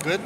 Good?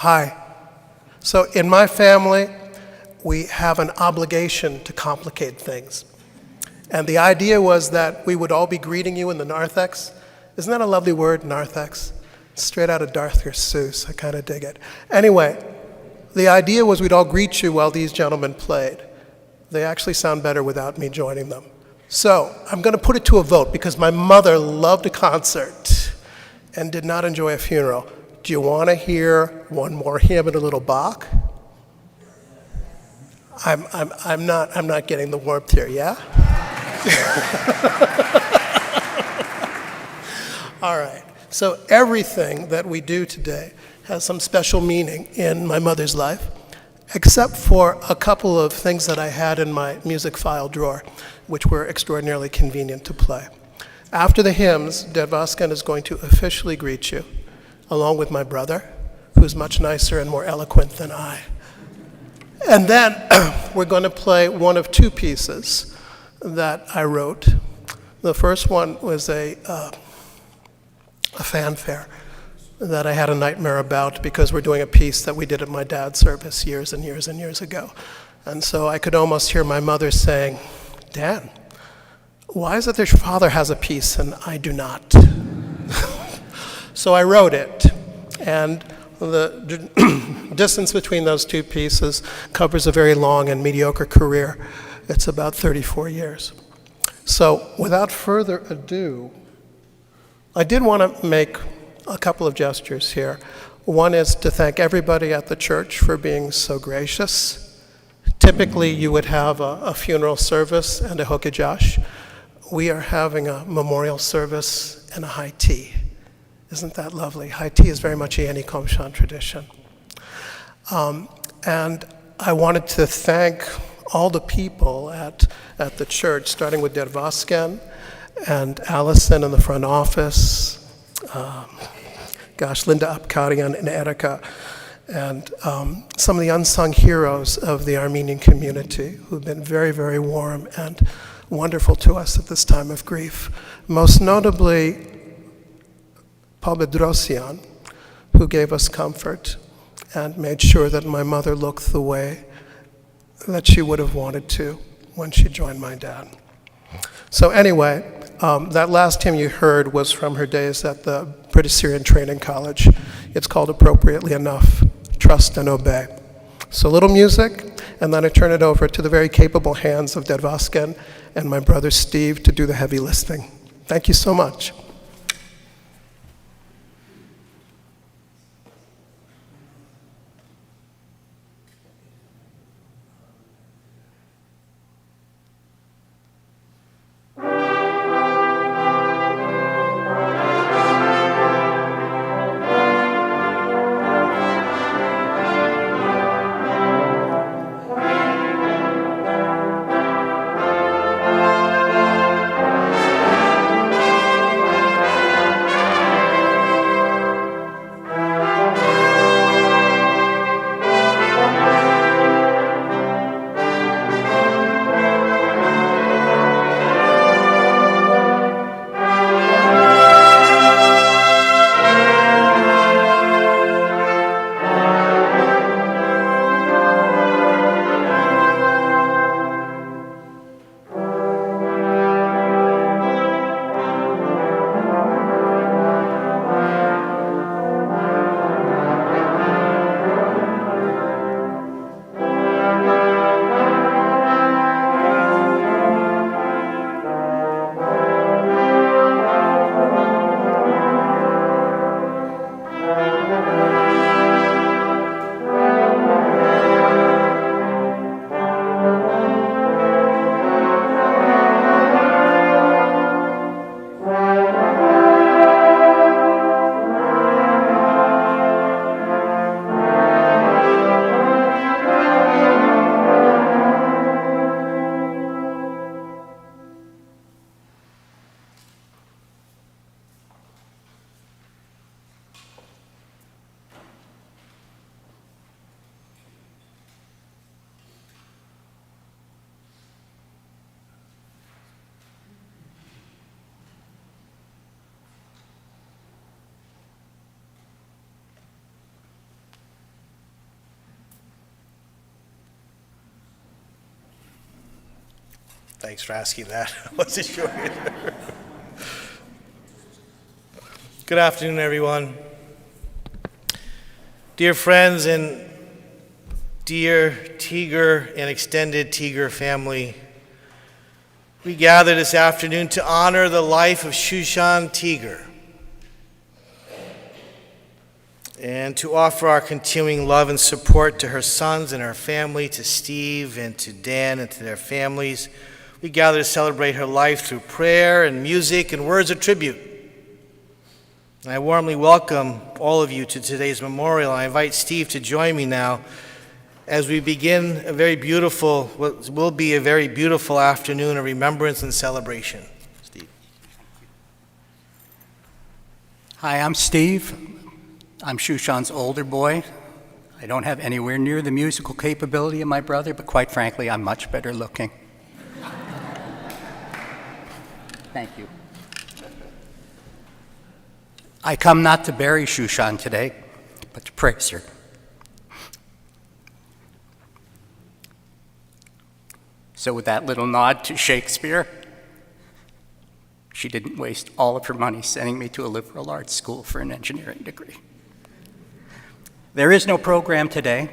Hi. So in my family, we have an obligation to complicate things. And the idea was that we would all be greeting you in the narthex. Isn't that a lovely word, narthex? Straight out of Arthur Seuss. I kind of dig it. Anyway, the idea was we'd all greet you while these gentlemen played. They actually sound better without me joining them. So I'm going to put it to a vote because my mother loved a concert and did not enjoy a funeral. Do you want to hear one more hymn and a little Bach? I'm not getting the warmth here, yeah? All right. So everything that we do today has some special meaning in my mother's life, except for a couple of things that I had in my music file drawer, which were extraordinarily convenient to play. After the hymns, Dervaskan is going to officially greet you, along with my brother, who's much nicer and more eloquent than I. And then we're going to play one of two pieces that I wrote. The first one was a fanfare that I had a nightmare about because we're doing a piece that we did at my dad's service years and years and years ago. And so I could almost hear my mother saying, "Dan, why is it that your father has a piece and I do not?" So I wrote it, and the distance between those two pieces covers a very long and mediocre career. It's about 34 years. So without further ado, I did want to make a couple of gestures here. One is to thank everybody at the church for being so gracious. Typically, you would have a funeral service and a hokajash. We are having a memorial service and a high tea. Isn't that lovely? High tea is very much a Yeni Komşan tradition. And I wanted to thank all the people at the church, starting with Dervaskan and Allison in the front office, Linda Apkarian and Erica, and some of the unsung heroes of the Armenian community who've been very, very warm and wonderful to us at this time of grief. Most notably, Paul Bedrosian, who gave us comfort and made sure that my mother looked the way that she would have wanted to when she joined my dad. So anyway, that last hymn you heard was from her days at the British Syrian Training College. It's called, appropriately enough, Trust and Obey. So a little music, and then I turn it over to the very capable hands of Dervaskan and my brother Steve to do the heavy lifting. Thank you so much. Thanks for asking that. I wasn't sure. Good afternoon, everyone. Dear friends and dear Teager and extended Teager family, we gather this afternoon to honor the life of Shushan Teager and to offer our continuing love and support to her sons and her family, to Steve and to Dan and to their families. We gather to celebrate her life through prayer and music and words of tribute. And I warmly welcome all of you to today's memorial. I invite Steve to join me now as we begin a very beautiful, what will be a very beautiful afternoon of remembrance and celebration. Steve. Hi, I'm Steve. I'm Shushan's older boy. I don't have anywhere near the musical capability of my brother, but quite frankly, I'm much better looking. Thank you. I come not to bury Shushan today, but to praise her. So with that little nod to Shakespeare, she didn't waste all of her money sending me to a liberal arts school for an engineering degree. There is no program today.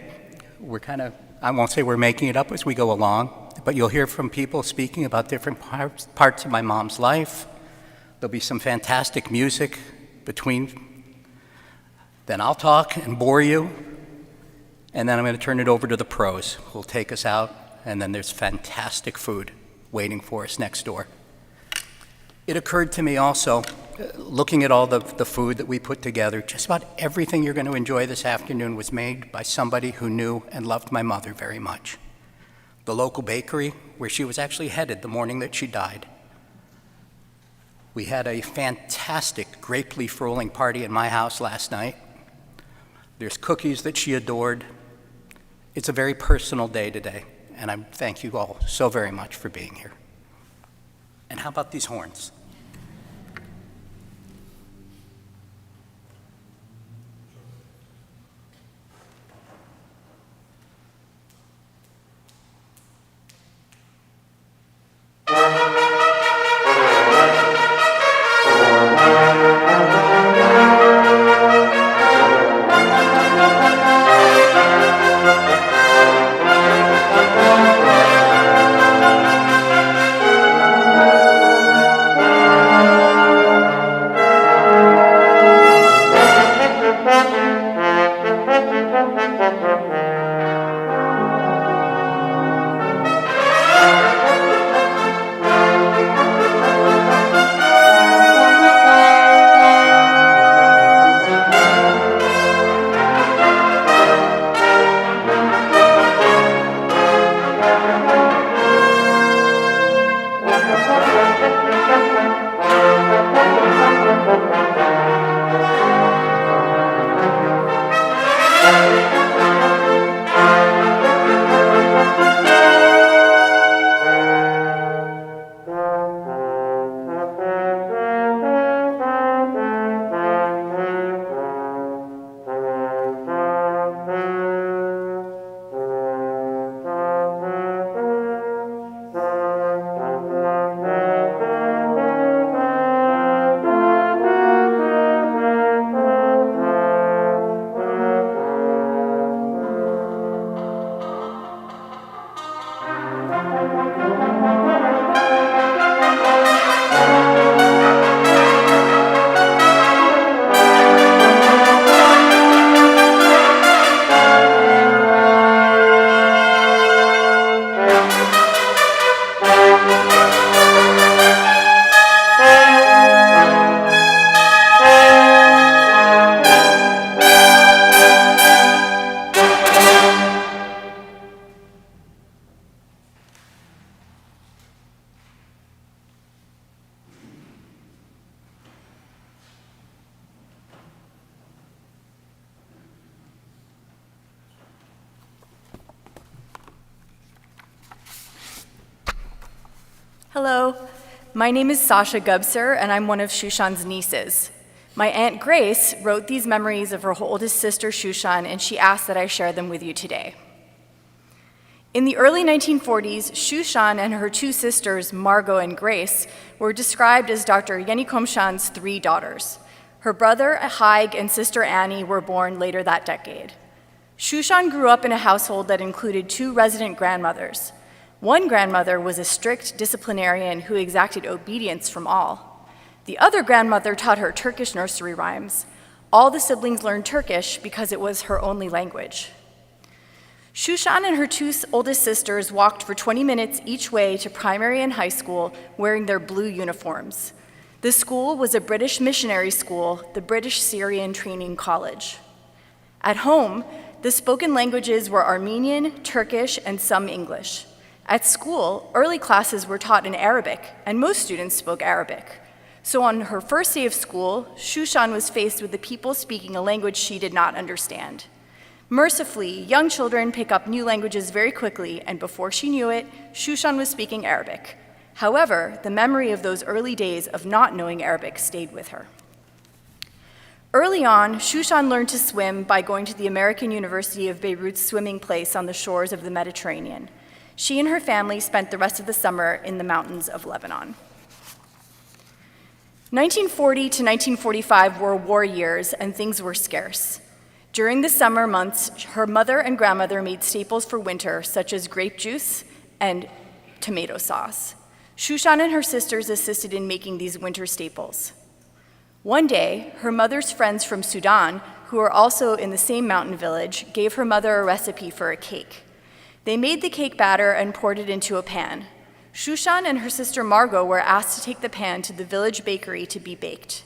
I won't say we're making it up as we go along, but you'll hear from people speaking about different parts of my mom's life. There'll be some fantastic music between. Then I'll talk and bore you, and then I'm going to turn it over to the pros who'll take us out, and then there's fantastic food waiting for us next door. It occurred to me also, looking at all the food that we put together, just about everything you're going to enjoy this afternoon was made by somebody who knew and loved my mother very much. The local bakery, where she was actually headed the morning that she died. We had a fantastic grape leaf rolling party in my house last night. There's cookies that she adored. It's a very personal day today, and I thank you all so very much for being here. And how about these horns? Hello, my name is Sasha Gubser, and I'm one of Shushan's nieces. My Aunt Grace wrote these memories of her oldest sister, Shushan, and she asked that I share them with you today. In the early 1940s, Shushan and her two sisters, Margot and Grace, were described as Dr. Yenikomshan's three daughters. Her brother, Haig, and sister Annie were born later that decade. Shushan grew up in a household that included two resident grandmothers. One grandmother was a strict disciplinarian who exacted obedience from all. The other grandmother taught her Turkish nursery rhymes. All the siblings learned Turkish because it was her only language. Shushan and her two oldest sisters walked for 20 minutes each way to primary and high school wearing their blue uniforms. The school was a British missionary school, the British Syrian Training College. At home, the spoken languages were Armenian, Turkish, and some English. At school, early classes were taught in Arabic, and most students spoke Arabic. So on her first day of school, Shushan was faced with the people speaking a language she did not understand. Mercifully, young children pick up new languages very quickly, and before she knew it, Shushan was speaking Arabic. However, the memory of those early days of not knowing Arabic stayed with her. Early on, Shushan learned to swim by going to the American University of Beirut's swimming place on the shores of the Mediterranean. She and her family spent the rest of the summer in the mountains of Lebanon. 1940 to 1945 were war years, and things were scarce. During the summer months, her mother and grandmother made staples for winter, such as grape juice and tomato sauce. Shushan and her sisters assisted in making these winter staples. One day, her mother's friends from Sudan, who were also in the same mountain village, gave her mother a recipe for a cake. They made the cake batter and poured it into a pan. Shushan and her sister Margot were asked to take the pan to the village bakery to be baked.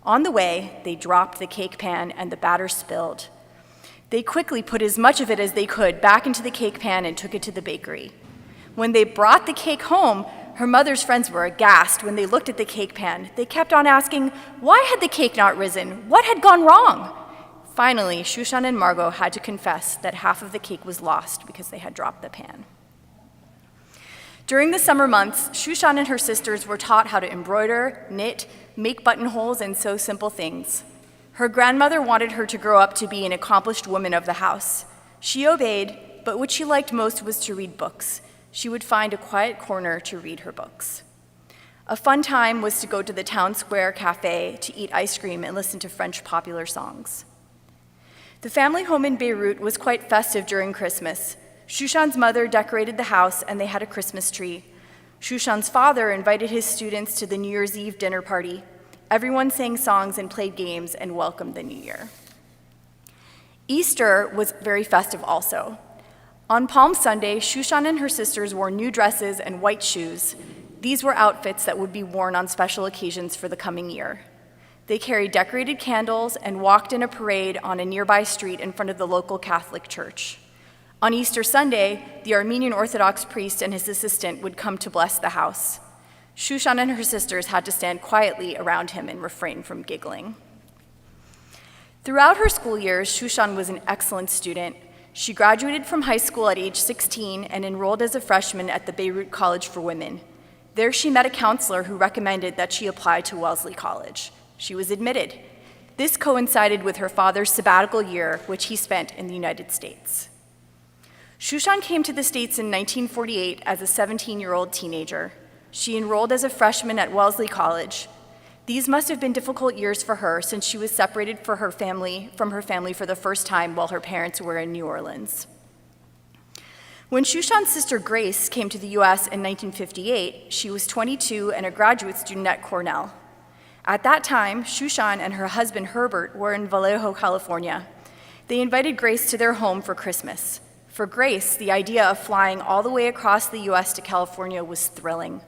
On the way, they dropped the cake pan and the batter spilled. They quickly put as much of it as they could back into the cake pan and took it to the bakery. When they brought the cake home, her mother's friends were aghast when they looked at the cake pan. They kept on asking, why had the cake not risen? What had gone wrong? Finally, Shushan and Margot had to confess that half of the cake was lost because they had dropped the pan. During the summer months, Shushan and her sisters were taught how to embroider, knit, make buttonholes, and sew simple things. Her grandmother wanted her to grow up to be an accomplished woman of the house. She obeyed, but what she liked most was to read books. She would find a quiet corner to read her books. A fun time was to go to the town square cafe to eat ice cream and listen to French popular songs. The family home in Beirut was quite festive during Christmas. Shushan's mother decorated the house, and they had a Christmas tree. Shushan's father invited his students to the New Year's Eve dinner party. Everyone sang songs and played games and welcomed the new year. Easter was very festive also. On Palm Sunday, Shushan and her sisters wore new dresses and white shoes. These were outfits that would be worn on special occasions for the coming year. They carried decorated candles and walked in a parade on a nearby street in front of the local Catholic church. On Easter Sunday, the Armenian Orthodox priest and his assistant would come to bless the house. Shushan and her sisters had to stand quietly around him and refrain from giggling. Throughout her school years, Shushan was an excellent student. She graduated from high school at age 16 and enrolled as a freshman at the Beirut College for Women. There she met a counselor who recommended that she apply to Wellesley College. She was admitted. This coincided with her father's sabbatical year, which he spent in the United States. Shushan came to the States in 1948 as a 17-year-old teenager. She enrolled as a freshman at Wellesley College. These must have been difficult years for her since she was separated from her family for the first time while her parents were in New Orleans. When Shushan's sister Grace came to the U.S. in 1958, she was 22 and a graduate student at Cornell. At that time, Shushan and her husband Herbert were in Vallejo, California. They invited Grace to their home for Christmas. For Grace, the idea of flying all the way across the U.S. to California was thrilling.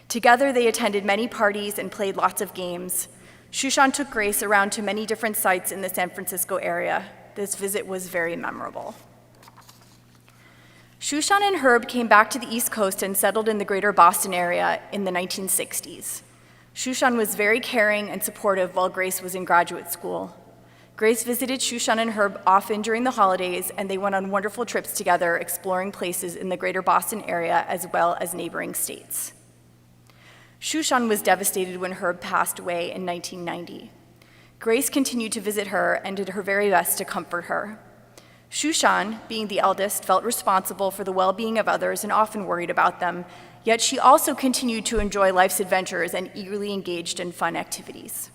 Together, they attended many parties and played lots of games. Shushan took Grace around to many different sites in the San Francisco area. This visit was very memorable. Shushan and Herb came back to the East Coast and settled in the greater Boston area in the 1960s. Shushan was very caring and supportive while Grace was in graduate school. Grace visited Shushan and Herb often during the holidays, and they went on wonderful trips together exploring places in the greater Boston area as well as neighboring states. Shushan was devastated when Herb passed away in 1990. Grace continued to visit her and did her very best to comfort her. Shushan, being the eldest, felt responsible for the well-being of others and often worried about them, yet she also continued to enjoy life's adventures and eagerly engaged in fun activities.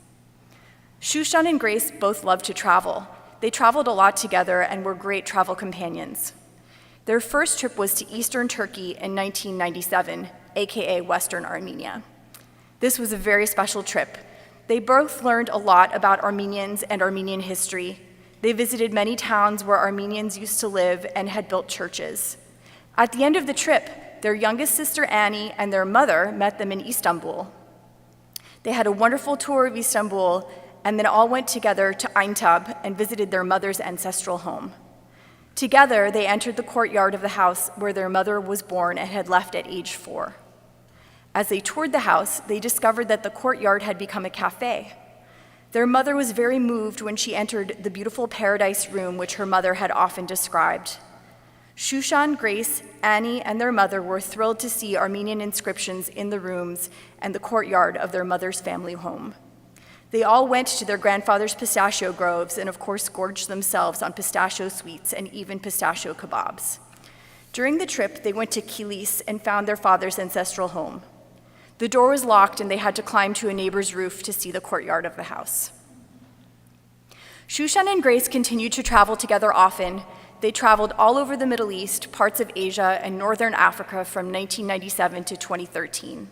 Shushan and Grace both loved to travel. They traveled a lot together and were great travel companions. Their first trip was to Eastern Turkey in 1997, aka Western Armenia. This was a very special trip. They both learned a lot about Armenians and Armenian history. They visited many towns where Armenians used to live and had built churches. At the end of the trip, their youngest sister Annie and their mother met them in Istanbul. They had a wonderful tour of Istanbul and then all went together to Aintab and visited their mother's ancestral home. Together, they entered the courtyard of the house where their mother was born and had left at age 4. As they toured the house, they discovered that the courtyard had become a cafe. Their mother was very moved when she entered the beautiful paradise room which her mother had often described. Shushan, Grace, Annie, and their mother were thrilled to see Armenian inscriptions in the rooms and the courtyard of their mother's family home. They all went to their grandfather's pistachio groves and of course gorged themselves on pistachio sweets and even pistachio kebabs. During the trip, they went to Kilis and found their father's ancestral home. The door was locked and they had to climb to a neighbor's roof to see the courtyard of the house. Shushan and Grace continued to travel together often. They traveled all over the Middle East, parts of Asia, and Northern Africa from 1997 to 2013.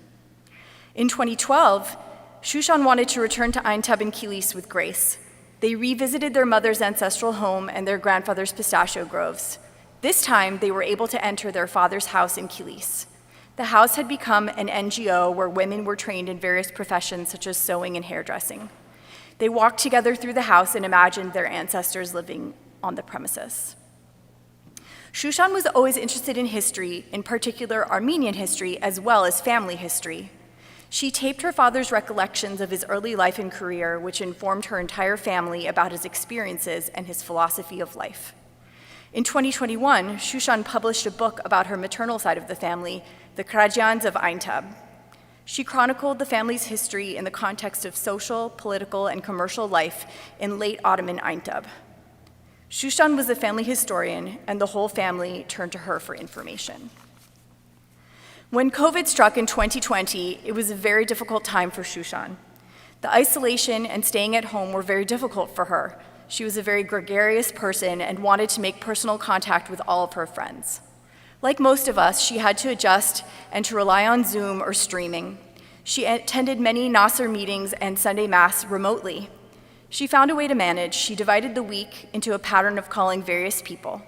In 2012, Shushan wanted to return to Aintab and Kilis with Grace. They revisited their mother's ancestral home and their grandfather's pistachio groves. This time, they were able to enter their father's house in Kilis. The house had become an NGO where women were trained in various professions such as sewing and hairdressing. They walked together through the house and imagined their ancestors living on the premises. Shushan was always interested in history, in particular Armenian history, as well as family history. She taped her father's recollections of his early life and career, which informed her entire family about his experiences and his philosophy of life. In 2021, Shushan published a book about her maternal side of the family, the Krajians of Aintab. She chronicled the family's history in the context of social, political, and commercial life in late Ottoman Aintab. Shushan was a family historian, and the whole family turned to her for information. When COVID struck in 2020, it was a very difficult time for Shushan. The isolation and staying at home were very difficult for her. She was a very gregarious person and wanted to make personal contact with all of her friends. Like most of us, she had to adjust and to rely on Zoom or streaming. She attended many Nasr meetings and Sunday Mass remotely. She found a way to manage. She divided the week into a pattern of calling various people.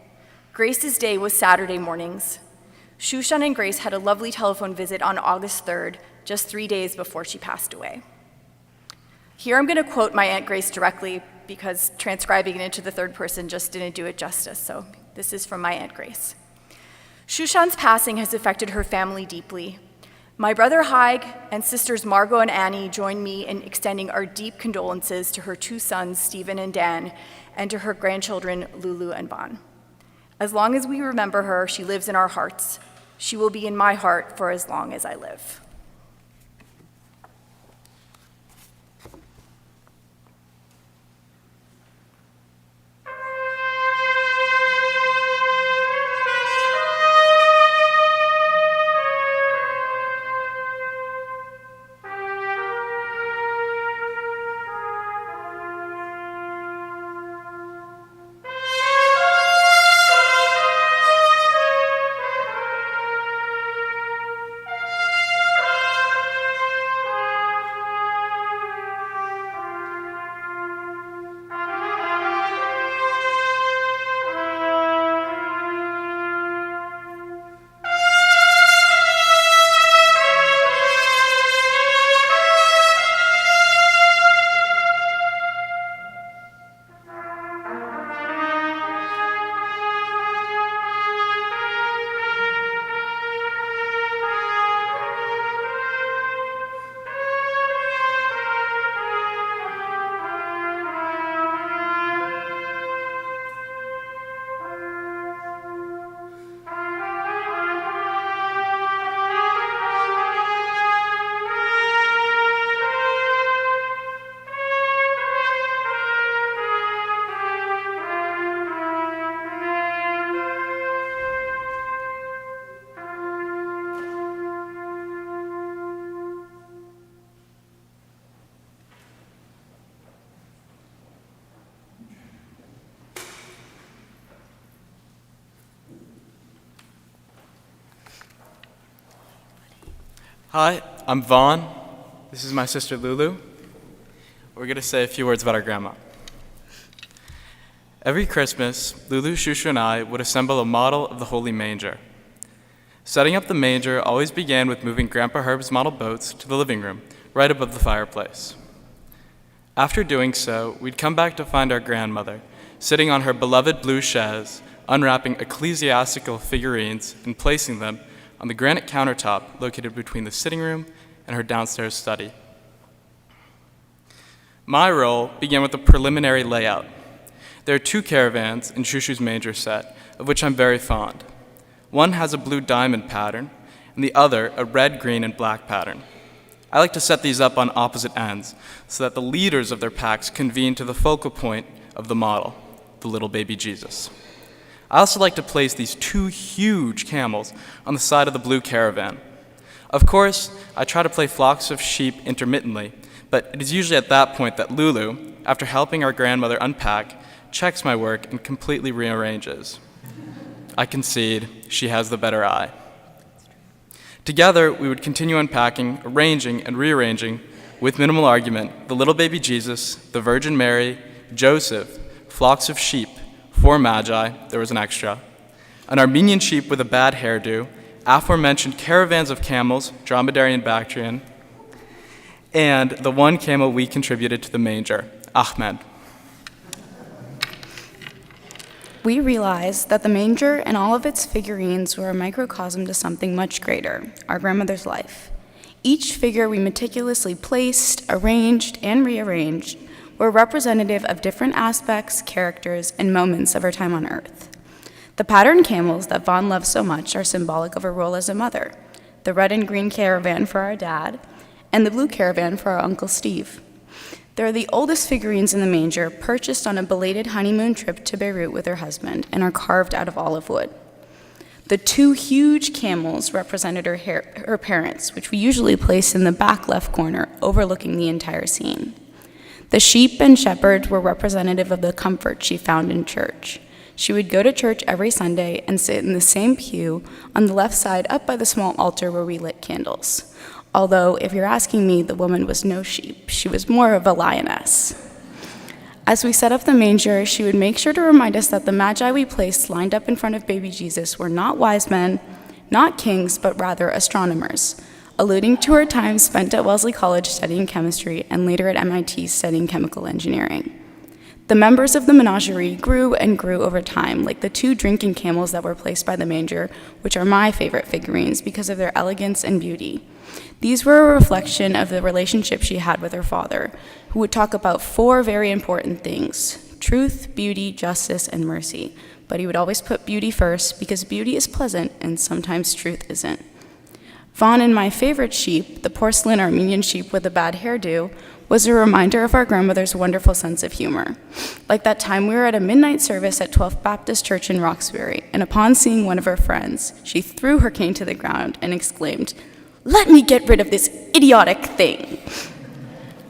Grace's day was Saturday mornings. Shushan and Grace had a lovely telephone visit on August 3rd, just 3 days before she passed away. Here I'm going to quote my Aunt Grace directly because transcribing it into the third person just didn't do it justice, so this is from my Aunt Grace. Shushan's passing has affected her family deeply. My brother Haig and sisters Margot and Annie join me in extending our deep condolences to her 2 sons, Stephen and Dan, and to her grandchildren, Lulu and Bon. As long as we remember her, she lives in our hearts. She will be in my heart for as long as I live. Hi, I'm Vaughn. This is my sister Lulu. We're going to say a few words about our grandma. Every Christmas, Lulu, Shushu, and I would assemble a model of the Holy Manger. Setting up the manger always began with moving Grandpa Herb's model boats to the living room, right above the fireplace. After doing so, we'd come back to find our grandmother, sitting on her beloved blue chaise, unwrapping ecclesiastical figurines and placing them on the granite countertop located between the sitting room and her downstairs study. My role began with the preliminary layout. There are 2 caravans in Shushu's manger set, of which I'm very fond. One has a blue diamond pattern, and the other a red, green, and black pattern. I like to set these up on opposite ends so that the leaders of their packs convene to the focal point of the model, the little baby Jesus. I also like to place these 2 huge camels on the side of the blue caravan. Of course, I try to play flocks of sheep intermittently, but it is usually at that point that Lulu, after helping our grandmother unpack, checks my work and completely rearranges. I concede, she has the better eye. Together, we would continue unpacking, arranging, and rearranging, with minimal argument, the little baby Jesus, the Virgin Mary, Joseph, flocks of sheep, 4 magi, there was an extra, an Armenian sheep with a bad hairdo, aforementioned caravans of camels, dromedary and Bactrian, and the 1 camel we contributed to the manger, Ahmed. We realized that the manger and all of its figurines were a microcosm to something much greater, our grandmother's life. Each figure we meticulously placed, arranged, and rearranged were representative of different aspects, characters, and moments of her time on Earth. The patterned camels that Vaughn loves so much are symbolic of her role as a mother, the red and green caravan for our dad, and the blue caravan for our Uncle Steve. They're the oldest figurines in the manger, purchased on a belated honeymoon trip to Beirut with her husband, and are carved out of olive wood. The 2 huge camels represented her parents, which we usually place in the back left corner, overlooking the entire scene. The sheep and shepherds were representative of the comfort she found in church. She would go to church every Sunday and sit in the same pew on the left side up by the small altar where we lit candles. Although, if you're asking me, the woman was no sheep. She was more of a lioness. As we set up the manger, she would make sure to remind us that the magi we placed lined up in front of baby Jesus were not wise men, not kings, but rather astronomers, alluding to her time spent at Wellesley College studying chemistry and later at MIT studying chemical engineering. The members of the menagerie grew and grew over time, like the 2 drinking camels that were placed by the manger, which are my favorite figurines because of their elegance and beauty. These were a reflection of the relationship she had with her father, who would talk about 4 very important things: truth, beauty, justice, and mercy. But he would always put beauty first because beauty is pleasant and sometimes truth isn't. Vaughn and my favorite sheep, the porcelain Armenian sheep with a bad hairdo, was a reminder of our grandmother's wonderful sense of humor. Like that time we were at a midnight service at 12th Baptist Church in Roxbury, and upon seeing one of her friends, she threw her cane to the ground and exclaimed, "Let me get rid of this idiotic thing."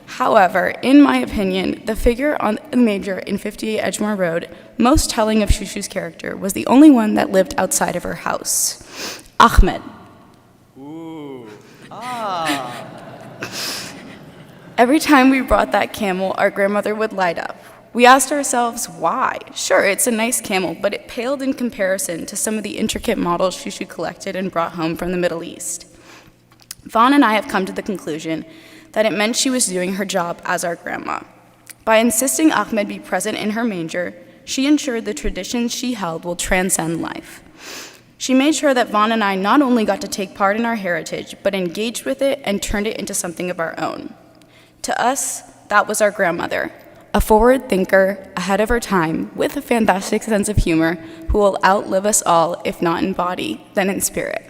However, in my opinion, the figure on the manger in 58 Edgemore Road, most telling of Shushu's character, was the only one that lived outside of her house, Ahmed. Every time we brought that camel, our grandmother would light up. We asked ourselves why. Sure, it's a nice camel, but it paled in comparison to some of the intricate models Shushu collected and brought home from the Middle East. Vaughn and I have come to the conclusion that it meant she was doing her job as our grandma. By insisting Ahmed be present in her manger, she ensured the traditions she held will transcend life. She made sure that Vaughn and I not only got to take part in our heritage, but engaged with it and turned it into something of our own. To us, that was our grandmother, a forward thinker, ahead of her time, with a fantastic sense of humor, who will outlive us all, if not in body, then in spirit.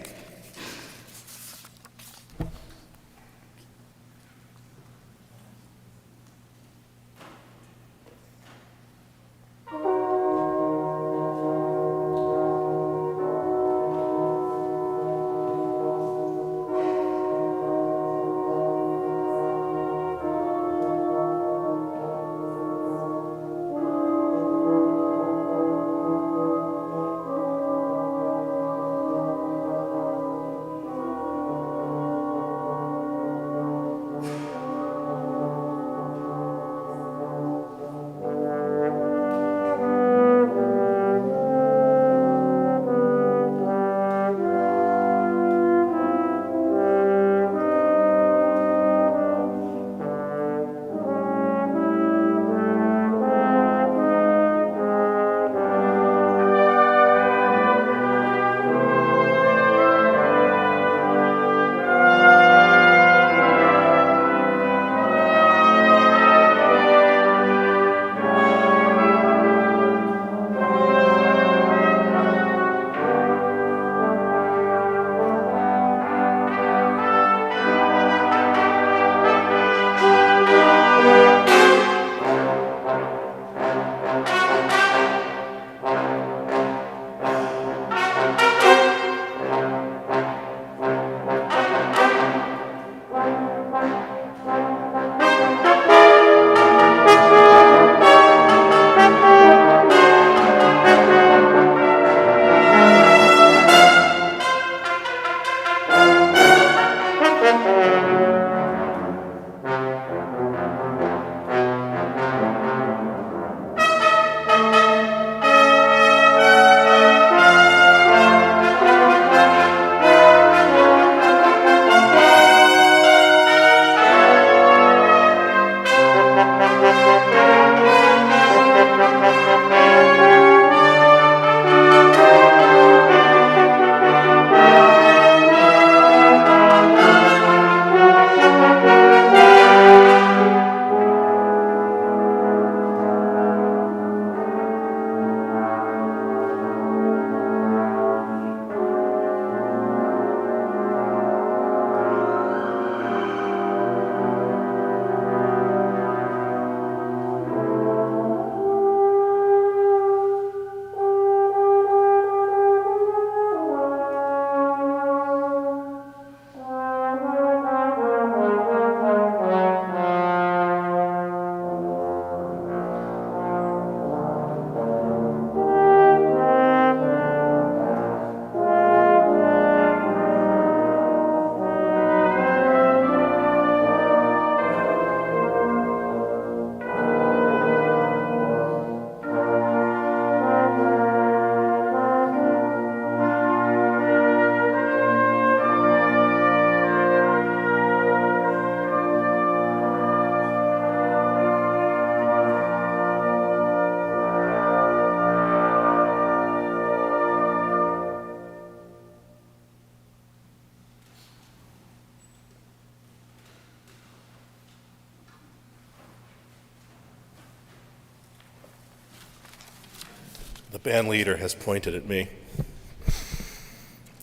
The band leader has pointed at me.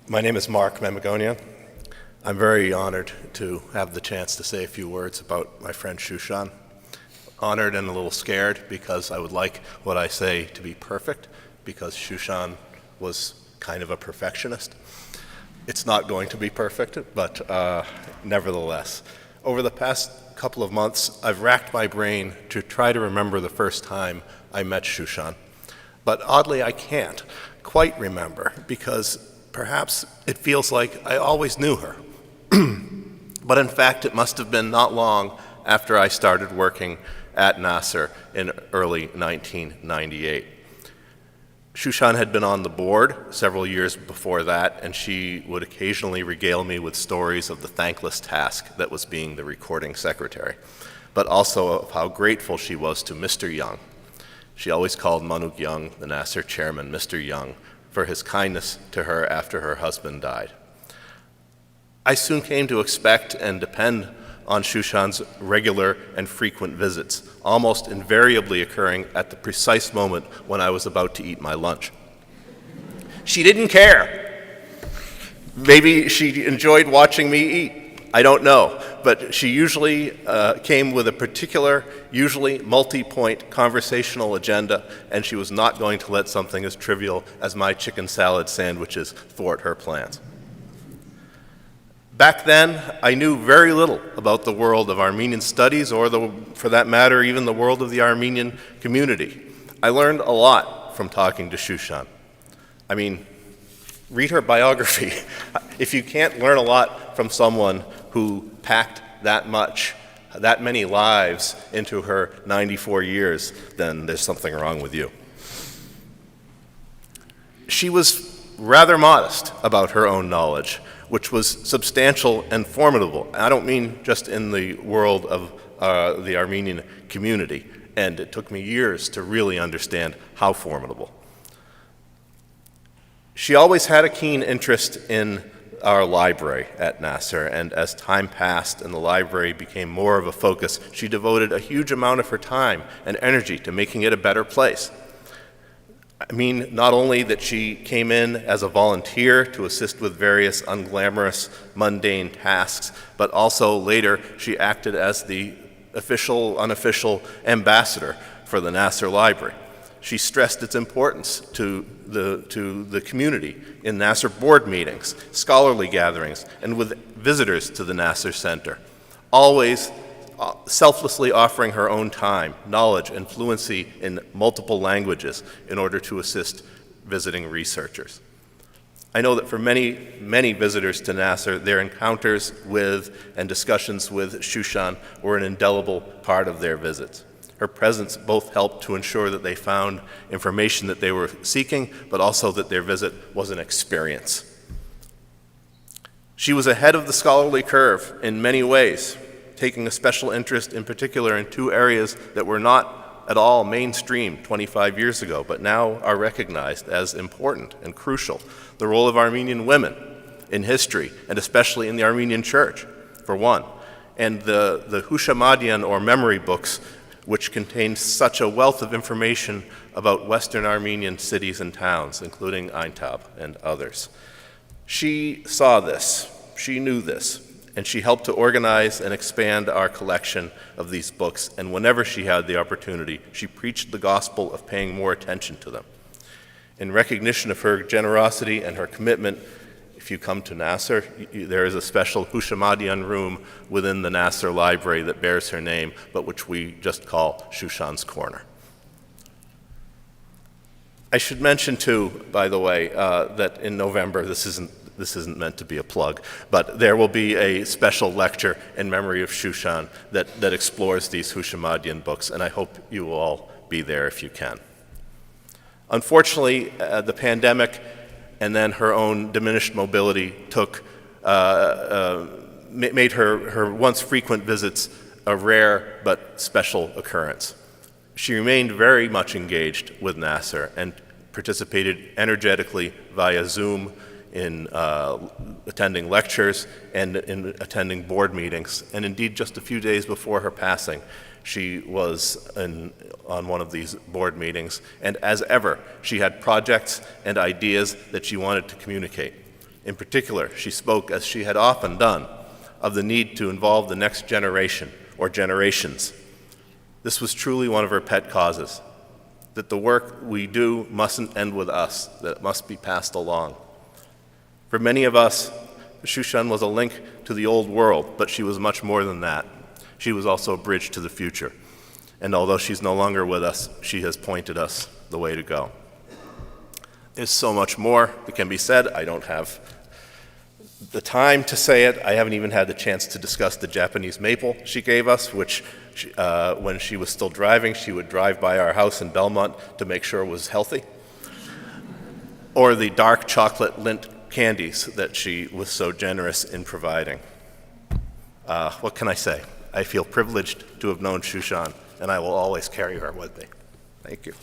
My name is Mark Mamagonian. I'm very honored to have the chance to say a few words about my friend Shushan. Honored and a little scared because I would like what I say to be perfect, because Shushan was kind of a perfectionist. It's not going to be perfect, but nevertheless. Over the past couple of months, I've racked my brain to try to remember the first time I met Shushan. But oddly, I can't quite remember, because perhaps it feels like I always knew her. But in fact, it must have been not long after I started working at Nasser in early 1998. Shushan had been on the board several years before that, and she would occasionally regale me with stories of the thankless task that was being the recording secretary, but also of how grateful she was to Mr. Young. She always called Manuk Young, the Nasser chairman, Mr. Young, for his kindness to her after her husband died. I soon came to expect and depend on Shushan's regular and frequent visits, almost invariably occurring at the precise moment when I was about to eat my lunch. She didn't care. Maybe she enjoyed watching me eat. I don't know. But she usually came with a particular, usually multi-point conversational agenda, and she was not going to let something as trivial as my chicken salad sandwiches thwart her plans. Back then, I knew very little about the world of Armenian studies, or for that matter, even the world of the Armenian community. I learned a lot from talking to Shushan. I mean, read her biography. If you can't learn a lot from someone who packed that many lives into her 94 years, then there's something wrong with you. She was rather modest about her own knowledge, which was substantial and formidable. I don't mean just in the world of the Armenian community, and it took me years to really understand how formidable. She always had a keen interest in our library at Nasser, and as time passed and the library became more of a focus, she devoted a huge amount of her time and energy to making it a better place. I mean, not only that she came in as a volunteer to assist with various unglamorous, mundane tasks, but also later she acted as the unofficial ambassador for the Nasser Library. She stressed its importance to the community in Nasser board meetings, scholarly gatherings, and with visitors to the Nasser Center, always selflessly offering her own time, knowledge, and fluency in multiple languages in order to assist visiting researchers. I know that for many, many visitors to Nasser, their encounters with and discussions with Shushan were an indelible part of their visits. Her presence both helped to ensure that they found information that they were seeking, but also that their visit was an experience. She was ahead of the scholarly curve in many ways, taking a special interest in particular in two areas that were not at all mainstream 25 years ago, but now are recognized as important and crucial. The role of Armenian women in history, and especially in the Armenian church, for one, and the Hushamadian, or memory books, which contained such a wealth of information about Western Armenian cities and towns, including Aintab and others. She saw this, she knew this, and she helped to organize and expand our collection of these books, and whenever she had the opportunity, she preached the gospel of paying more attention to them. In recognition of her generosity and her commitment, if you come to Nasser, there is a special Hushamadian room within the Nasser Library that bears her name, but which we just call Shushan's Corner. I should mention too, by the way, that in November, this isn't meant to be a plug, but there will be a special lecture in memory of Shushan that explores these Hushamadian books, and I hope you will all be there if you can. Unfortunately, the pandemic and then her own diminished mobility made her once frequent visits a rare but special occurrence. She remained very much engaged with Nasser and participated energetically via Zoom in attending lectures and in attending board meetings. And indeed, just a few days before her passing, she was on one of these board meetings, and as ever, she had projects and ideas that she wanted to communicate. In particular, she spoke, as she had often done, of the need to involve the next generation or generations. This was truly one of her pet causes, that the work we do mustn't end with us, that it must be passed along. For many of us, Shushan was a link to the old world, but she was much more than that. She was also a bridge to the future. And although she's no longer with us, she has pointed us the way to go. There's so much more that can be said. I don't have the time to say it. I haven't even had the chance to discuss the Japanese maple she gave us, which when she was still driving, she would drive by our house in Belmont to make sure it was healthy. Or the dark chocolate lint candies that she was so generous in providing. What can I say? I feel privileged to have known Shushan, and I will always carry her with me. Thank you.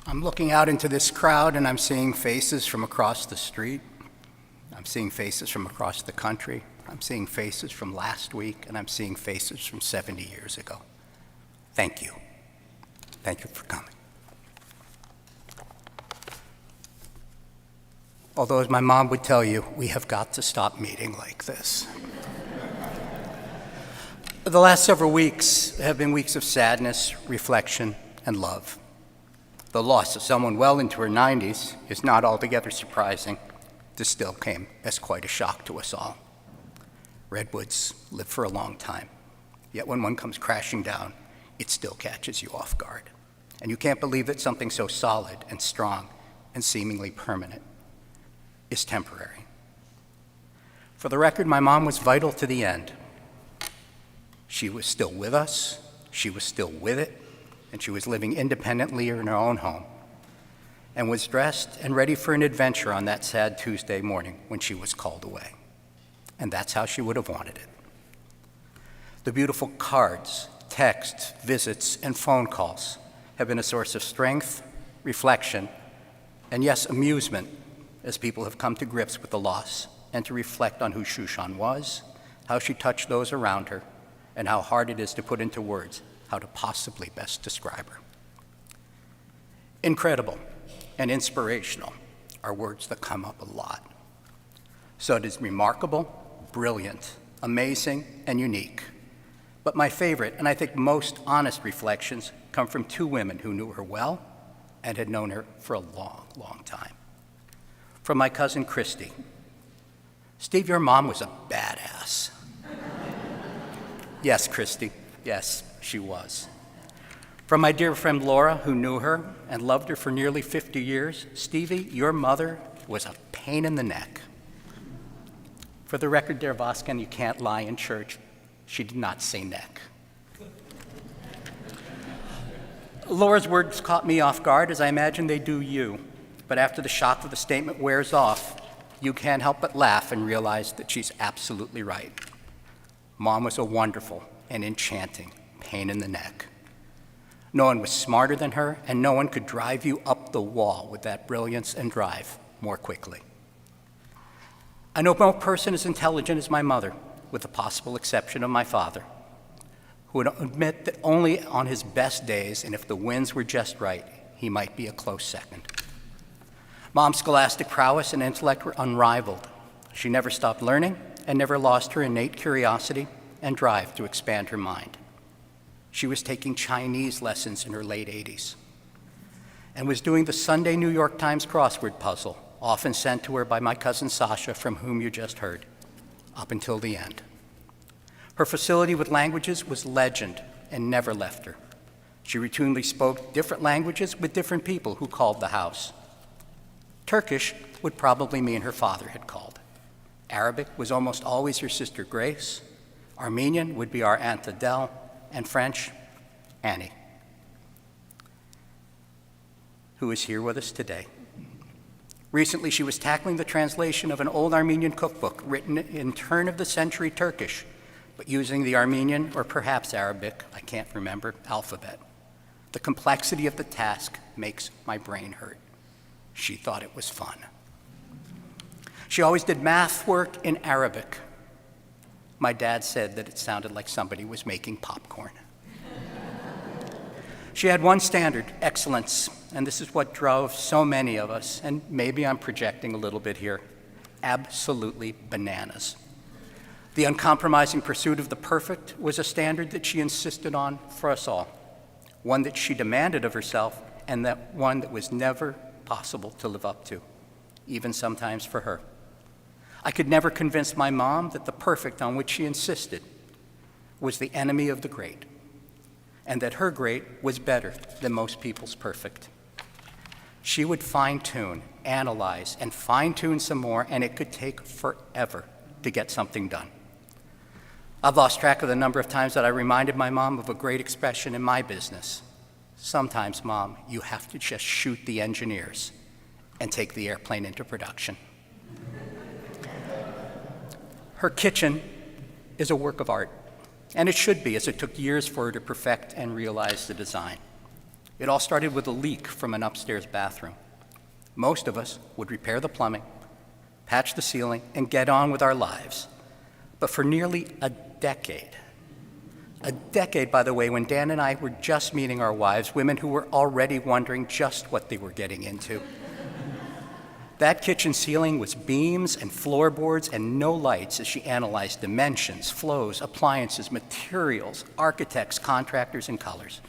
I'm looking out into this crowd and I'm seeing faces from across the street. I'm seeing faces from across the country. I'm seeing faces from last week, and I'm seeing faces from 70 years ago. Thank you. Thank you for coming. Although, as my mom would tell you, we have got to stop meeting like this. The last several weeks have been weeks of sadness, reflection, and love. The loss of someone well into her 90s is not altogether surprising. This still came as quite a shock to us all. Redwoods live for a long time, yet when one comes crashing down, it still catches you off guard. And you can't believe that something so solid and strong and seemingly permanent is temporary. For the record, my mom was vital to the end. She was still with us. she was still with it, and she was living independently in her own home, and was dressed and ready for an adventure on that sad Tuesday morning when she was called away. And that's how she would have wanted it. The beautiful cards, texts, visits, and phone calls have been a source of strength, reflection, and yes, amusement as people have come to grips with the loss and to reflect on who Shushan was, how she touched those around her, and how hard it is to put into words how to possibly best describe her. Incredible and inspirational are words that come up a lot. So it is remarkable, brilliant, amazing, and unique. But my favorite, and I think most honest reflections, come from two women who knew her well and had known her for a long, long time. From my cousin Christy. Steve, your mom was a badass. Yes, Christy, yes, she was. From my dear friend Laura, who knew her and loved her for nearly 50 years, Stevie, your mother was a pain in the neck. For the record, dear Voskan, you can't lie in church. She did not say neck. Laura's words caught me off guard, as I imagine they do you. But after the shock of the statement wears off, you can't help but laugh and realize that she's absolutely right. Mom was a wonderful and enchanting pain in the neck. No one was smarter than her, and no one could drive you up the wall with that brilliance and drive more quickly. I know no person as intelligent as my mother, with the possible exception of my father, who would admit that only on his best days, and if the winds were just right, he might be a close second. Mom's scholastic prowess and intellect were unrivaled. She never stopped learning and never lost her innate curiosity and drive to expand her mind. She was taking Chinese lessons in her late 80s and was doing the Sunday New York Times crossword puzzle, often sent to her by my cousin Sasha, from whom you just heard, up until the end. Her facility with languages was legend and never left her. She routinely spoke different languages with different people who called the house. Turkish would probably mean her father had called. Arabic was almost always her sister Grace. Armenian would be our Aunt Adele, and French, Annie, who is here with us today. Recently, she was tackling the translation of an old Armenian cookbook written in turn-of-the-century Turkish, but using the Armenian, or perhaps Arabic, I can't remember, alphabet. The complexity of the task makes my brain hurt. She thought it was fun. She always did math work in Arabic. My dad said that it sounded like somebody was making popcorn. She had one standard, excellence, and this is what drove so many of us, and maybe I'm projecting a little bit here, absolutely bananas. The uncompromising pursuit of the perfect was a standard that she insisted on for us all, one that she demanded of herself, and that one that was never possible to live up to, even sometimes for her. I could never convince my mom that the perfect on which she insisted was the enemy of the great, and that her great was better than most people's perfect. She would fine-tune, analyze, and fine-tune some more, and it could take forever to get something done. I've lost track of the number of times that I reminded my mom of a great expression in my business. Sometimes, Mom, you have to just shoot the engineers and take the airplane into production. Her kitchen is a work of art, and it should be, as it took years for her to perfect and realize the design. It all started with a leak from an upstairs bathroom. Most of us would repair the plumbing, patch the ceiling, and get on with our lives. But for nearly a decade, by the way, when Dan and I were just meeting our wives, women who were already wondering just what they were getting into, that kitchen ceiling was beams and floorboards and no lights as she analyzed dimensions, flows, appliances, materials, architects, contractors, and colors.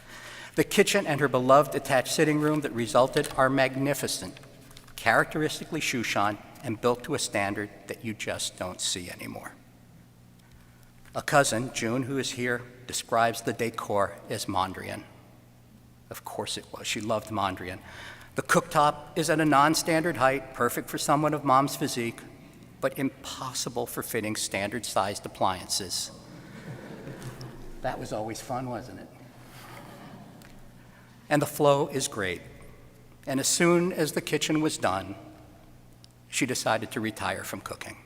The kitchen and her beloved attached sitting room that resulted are magnificent, characteristically Shushan, and built to a standard that you just don't see anymore. A cousin, June, who is here, describes the decor as Mondrian. Of course it was. She loved Mondrian. The cooktop is at a non-standard height, perfect for someone of Mom's physique, but impossible for fitting standard-sized appliances. That was always fun, wasn't it? and the flow is great. And as soon as the kitchen was done, she decided to retire from cooking.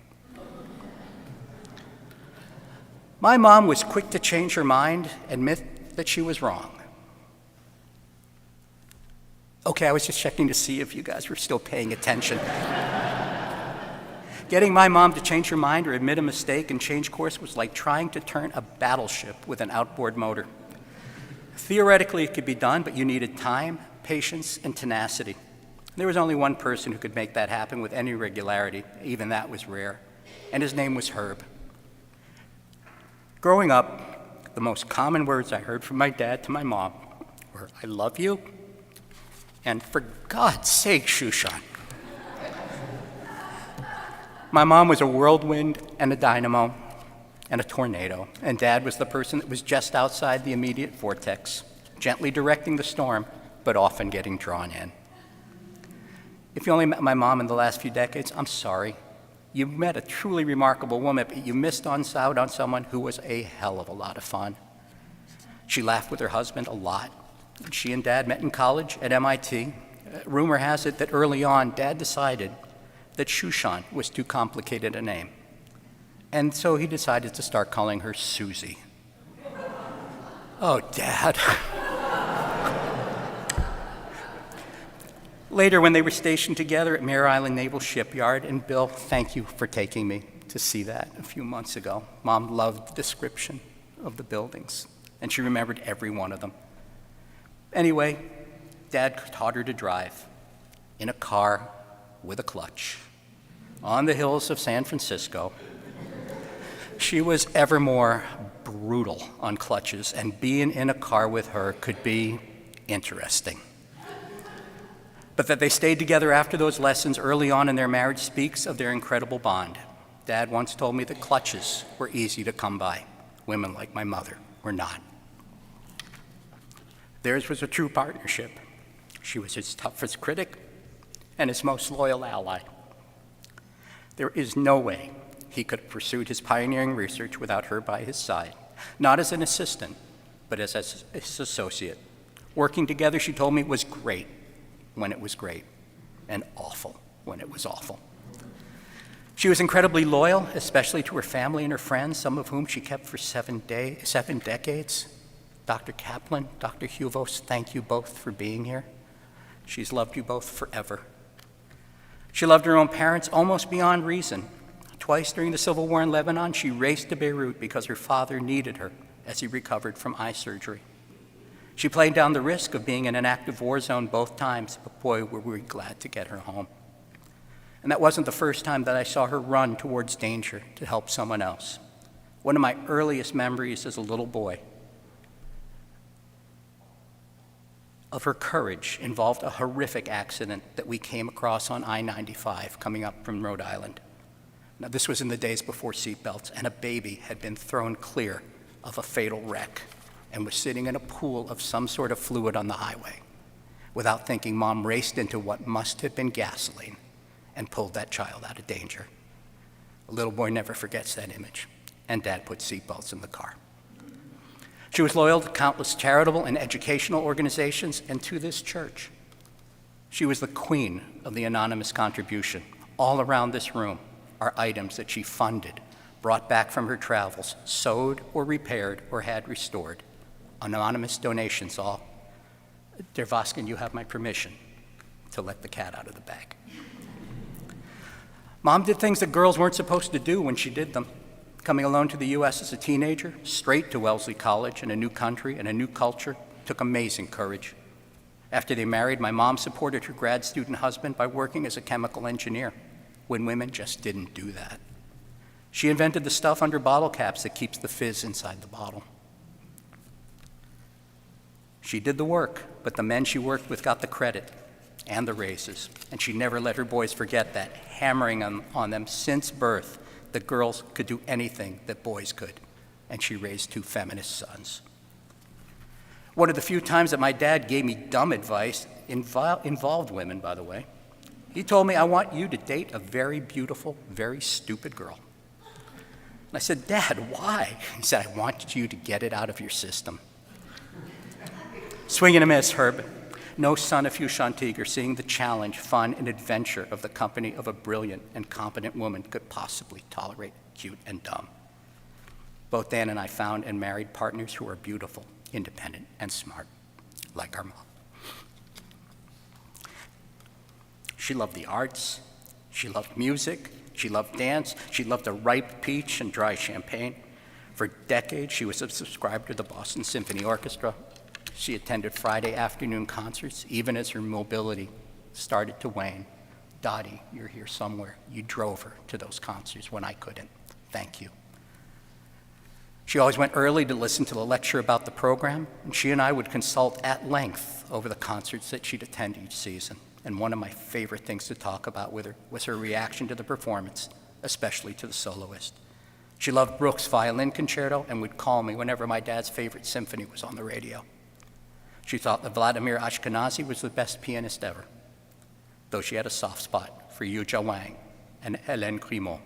My mom was quick to change her mind, admit that she was wrong. Okay, I was just checking to see if you guys were still paying attention. Getting my mom to change her mind or admit a mistake and change course was like trying to turn a battleship with an outboard motor. Theoretically, it could be done, but you needed time, patience, and tenacity. There was only one person who could make that happen with any regularity. Even that was rare, and his name was Herb. Growing up, the most common words I heard from my dad to my mom were, "I love you," and "For God's sake, Shushan." My mom was a whirlwind and a dynamo and a tornado, and Dad was the person that was just outside the immediate vortex, gently directing the storm, but often getting drawn in. If you only met my mom in the last few decades, I'm sorry. You met a truly remarkable woman, but you missed out on someone who was a hell of a lot of fun. She laughed with her husband a lot. She and Dad met in college at MIT. Rumor has it that early on, Dad decided that Shushan was too complicated a name. And so he decided to start calling her Susie. Oh, Dad. Later, when they were stationed together at Mare Island Naval Shipyard, and Bill, thank you for taking me to see that a few months ago. Mom loved the description of the buildings, and she remembered every one of them. Anyway, Dad taught her to drive in a car with a clutch on the hills of San Francisco. She was ever more brutal on clutches, and being in a car with her could be interesting. But that they stayed together after those lessons early on in their marriage speaks of their incredible bond. Dad once told me that clutches were easy to come by. Women like my mother were not. Theirs was a true partnership. She was his toughest critic and his most loyal ally. There is no way he could have pursued his pioneering research without her by his side, not as an assistant, but as his associate. Working together, she told me, was great when it was great, and awful when it was awful. She was incredibly loyal, especially to her family and her friends, some of whom she kept for 7 decades. Dr. Kaplan, Dr. Huvos, thank you both for being here. She's loved you both forever. She loved her own parents almost beyond reason. Twice during the Civil War in Lebanon, she raced to Beirut because her father needed her as he recovered from eye surgery. She played down the risk of being in an active war zone both times, but boy, were we glad to get her home. And that wasn't the first time that I saw her run towards danger to help someone else. One of my earliest memories as a little boy of her courage involved a horrific accident that we came across on I-95 coming up from Rhode Island. Now, this was in the days before seatbelts, and a baby had been thrown clear of a fatal wreck and was sitting in a pool of some sort of fluid on the highway. Without thinking, Mom raced into what must have been gasoline and pulled that child out of danger. A little boy never forgets that image, and Dad put seatbelts in the car. She was loyal to countless charitable and educational organizations and to this church. She was the queen of the anonymous contribution. All around this room are items that she funded, brought back from her travels, sewed or repaired or had restored. Anonymous donations all. Dear Voskin, you have my permission to let the cat out of the bag. Mom did things that girls weren't supposed to do when she did them. Coming alone to the U.S. as a teenager, straight to Wellesley College in a new country and a new culture, took amazing courage. After they married, my mom supported her grad student husband by working as a chemical engineer, when women just didn't do that. She invented the stuff under bottle caps that keeps the fizz inside the bottle. She did the work, but the men she worked with got the credit and the raises, and she never let her boys forget that, hammering on them since birth that girls could do anything that boys could, and she raised 2 feminist sons. One of the few times that my dad gave me dumb advice involved women, by the way. He told me, "I want you to date a very beautiful, very stupid girl." And I said, "Dad, why?" He said, "I want you to get it out of your system." Swing and a miss, Herb. No son of Shushan Tiger seeing the challenge, fun, and adventure of the company of a brilliant and competent woman could possibly tolerate cute and dumb. Both Dan and I found and married partners who are beautiful, independent, and smart, like our mom. She loved the arts, she loved music, she loved dance, she loved a ripe peach and dry champagne. For decades, she was a subscriber to the Boston Symphony Orchestra. She attended Friday afternoon concerts, even as her mobility started to wane. Dottie, you're here somewhere. You drove her to those concerts when I couldn't. Thank you. She always went early to listen to the lecture about the program, and she and I would consult at length over the concerts that she'd attend each season. And one of my favorite things to talk about with her was her reaction to the performance, especially to the soloist. She loved Brooks' violin concerto and would call me whenever my dad's favorite symphony was on the radio. She thought that Vladimir Ashkenazy was the best pianist ever, though she had a soft spot for Yuja Wang and Hélène Grimaud.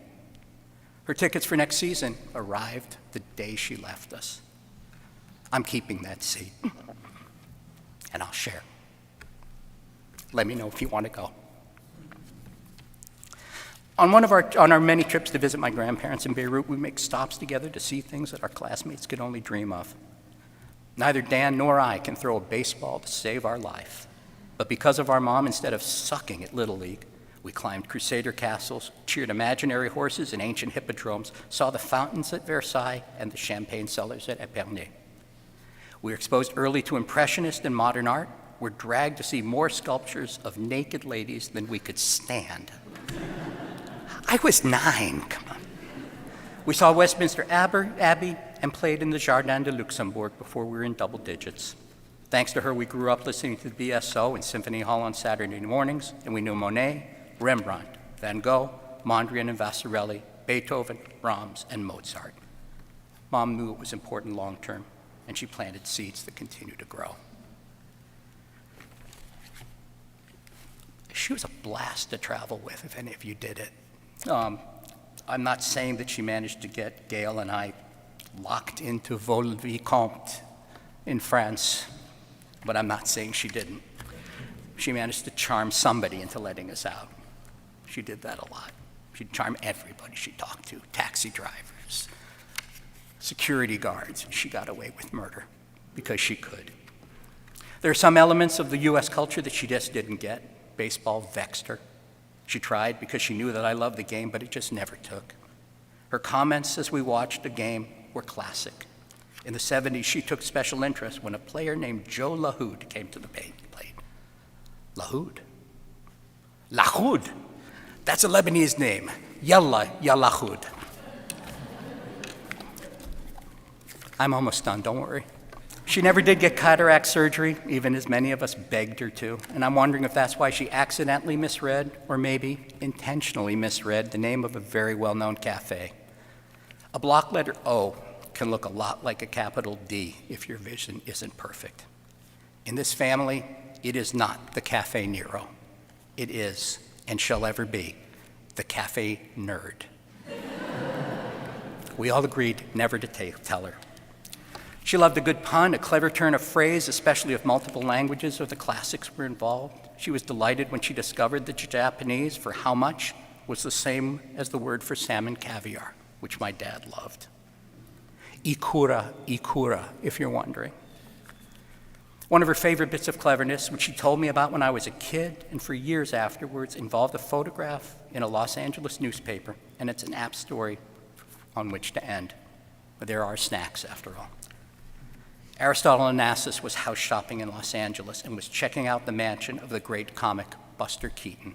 Her tickets for next season arrived the day she left us. I'm keeping that seat, and I'll share. Let me know if you want to go. On our many trips to visit my grandparents in Beirut, we make stops together to see things that our classmates could only dream of. Neither Dan nor I can throw a baseball to save our life. But because of our mom, instead of sucking at Little League, we climbed Crusader castles, cheered imaginary horses in ancient hippodromes, saw the fountains at Versailles and the champagne cellars at Epernay. We were exposed early to Impressionist and modern art. We're dragged to see more sculptures of naked ladies than we could stand. I was 9, come on. We saw Westminster Abbey and played in the Jardin de Luxembourg before we were in double digits. Thanks to her, we grew up listening to the BSO in Symphony Hall on Saturday mornings, and we knew Monet, Rembrandt, Van Gogh, Mondrian and Vasarely, Beethoven, Brahms, and Mozart. Mom knew it was important long term, and she planted seeds that continue to grow. She was a blast to travel with, if any of you did it. I'm not saying that she managed to get Gail and I locked into Vol-Vicomte in France, but I'm not saying she didn't. She managed to charm somebody into letting us out. She did that a lot. She'd charm everybody she talked to, taxi drivers, security guards. She got away with murder because she could. There are some elements of the US culture that she just didn't get. Baseball vexed her. She tried because she knew that I loved the game, but it just never took. Her comments as we watched the game were classic. In the 70s, she took special interest when a player named Joe Lahoud came to the plate. Lahoud? Lahoud? That's a Lebanese name. Yalla, ya Lahoud. I'm almost done, don't worry. She never did get cataract surgery, even as many of us begged her to, and I'm wondering if that's why she accidentally misread, or maybe intentionally misread, the name of a very well-known cafe. A block letter O can look a lot like a capital D if your vision isn't perfect. In this family, it is not the Cafe Nero. It is, and shall ever be, the Cafe Nerd. We all agreed never to tell her. She loved a good pun, a clever turn of phrase, especially if multiple languages or the classics were involved. She was delighted when she discovered that Japanese for how much was the same as the word for salmon caviar, which my dad loved. Ikura, ikura, if you're wondering. One of her favorite bits of cleverness, which she told me about when I was a kid and for years afterwards, involved a photograph in a Los Angeles newspaper, and it's an apt story on which to end. But there are snacks, after all. Aristotle Onassis was house shopping in Los Angeles and was checking out the mansion of the great comic Buster Keaton.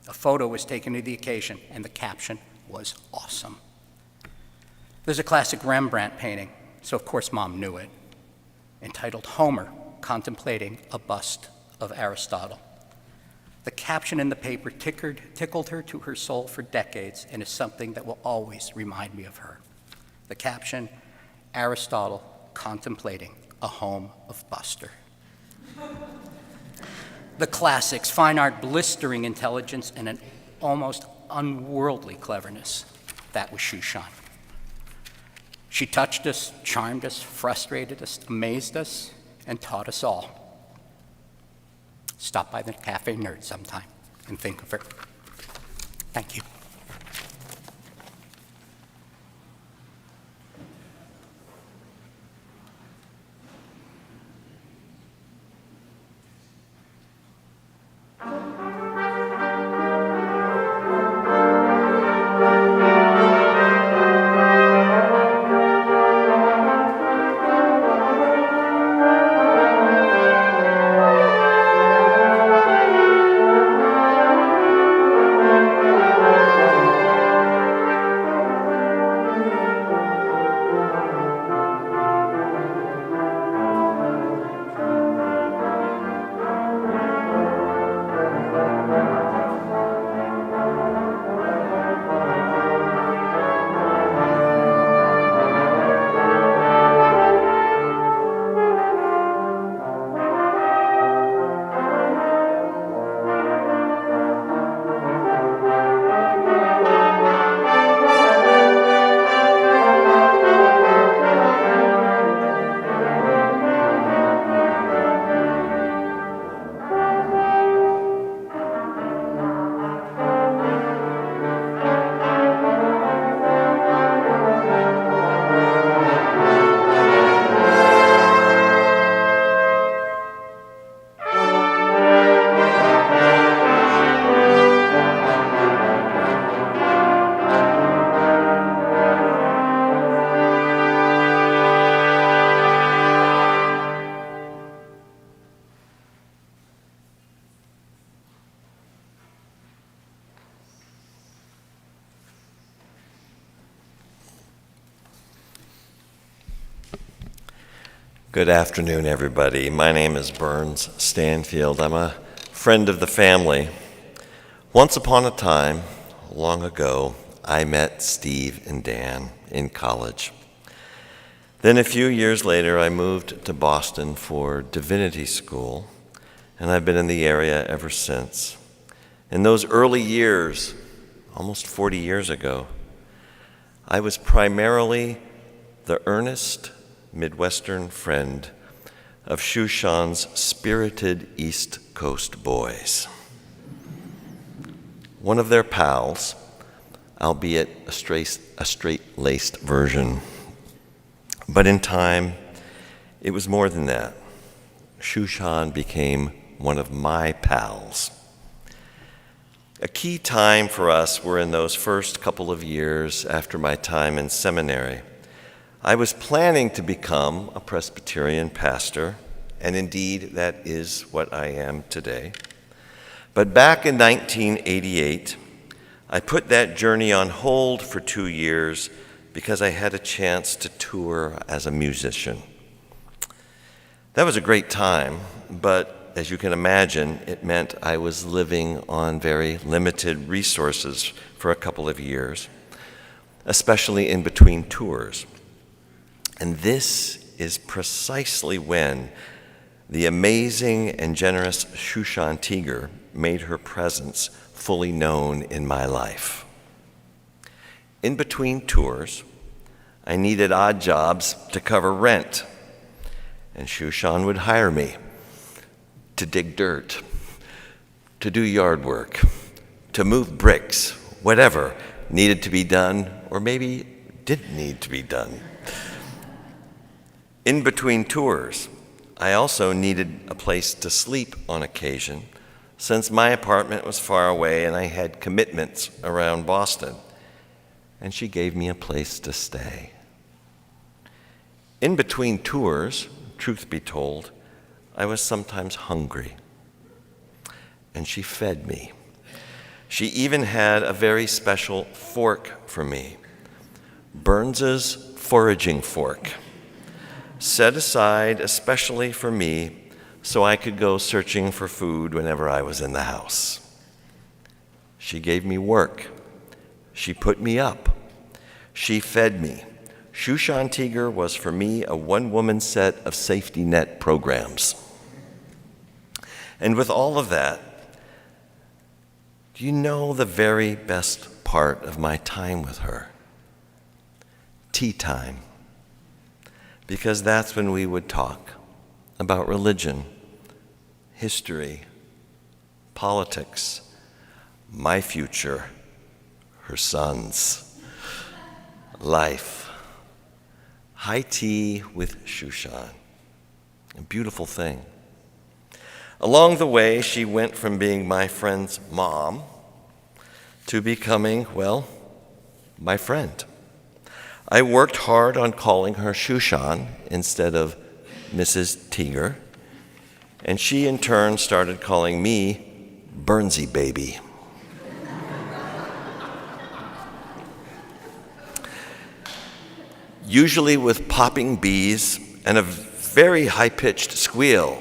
A photo was taken to the occasion, and the caption was awesome. There's a classic Rembrandt painting, so of course Mom knew it, entitled Homer, Contemplating a Bust of Aristotle. The caption in the paper tickled her to her soul for decades and is something that will always remind me of her. The caption, Aristotle contemplating a home of Buster. The classics, fine art, blistering intelligence, and an almost unworldly cleverness. That was Shushan. She touched us, charmed us, frustrated us, amazed us, and taught us all. Stop by the Cafe Nerd sometime and think of her. Thank you. Good afternoon, everybody. My name is Burns Stanfield. I'm a friend of the family. Once upon a time, long ago, I met Steve and Dan in college. Then a few years later, I moved to Boston for divinity school, and I've been in the area ever since. In those early years, almost 40 years ago, I was primarily the earnest Midwestern friend of Shushan's spirited East Coast boys. One of their pals, albeit a straight-laced version. But in time, it was more than that. Shushan became one of my pals. A key time for us were in those first couple of years after my time in seminary. I was planning to become a Presbyterian pastor, and indeed that is what I am today. But back in 1988, I put that journey on hold for 2 years because I had a chance to tour as a musician. That was a great time, but as you can imagine, it meant I was living on very limited resources for a couple of years, especially in between tours. And this is precisely when the amazing and generous Shushan Tiger made her presence fully known in my life. In between tours, I needed odd jobs to cover rent, and Shushan would hire me to dig dirt, to do yard work, to move bricks, whatever needed to be done or maybe didn't need to be done. In between tours, I also needed a place to sleep on occasion, since my apartment was far away and I had commitments around Boston, and she gave me a place to stay. In between tours, truth be told, I was sometimes hungry, and she fed me. She even had a very special fork for me, Burns's foraging fork, set aside especially for me so I could go searching for food whenever I was in the house. She gave me work. She put me up. She fed me. Shushan Tiger was for me a one-woman set of safety net programs. And with all of that, do you know the very best part of my time with her? Tea time. Because that's when we would talk about religion, history, politics, my future, her sons, life. High tea with Shushan, a beautiful thing. Along the way, she went from being my friend's mom to becoming, well, my friend. I worked hard on calling her Shushan instead of Mrs. Teeger, and she in turn started calling me Burnsy Baby. Usually with popping bees and a very high-pitched squeal.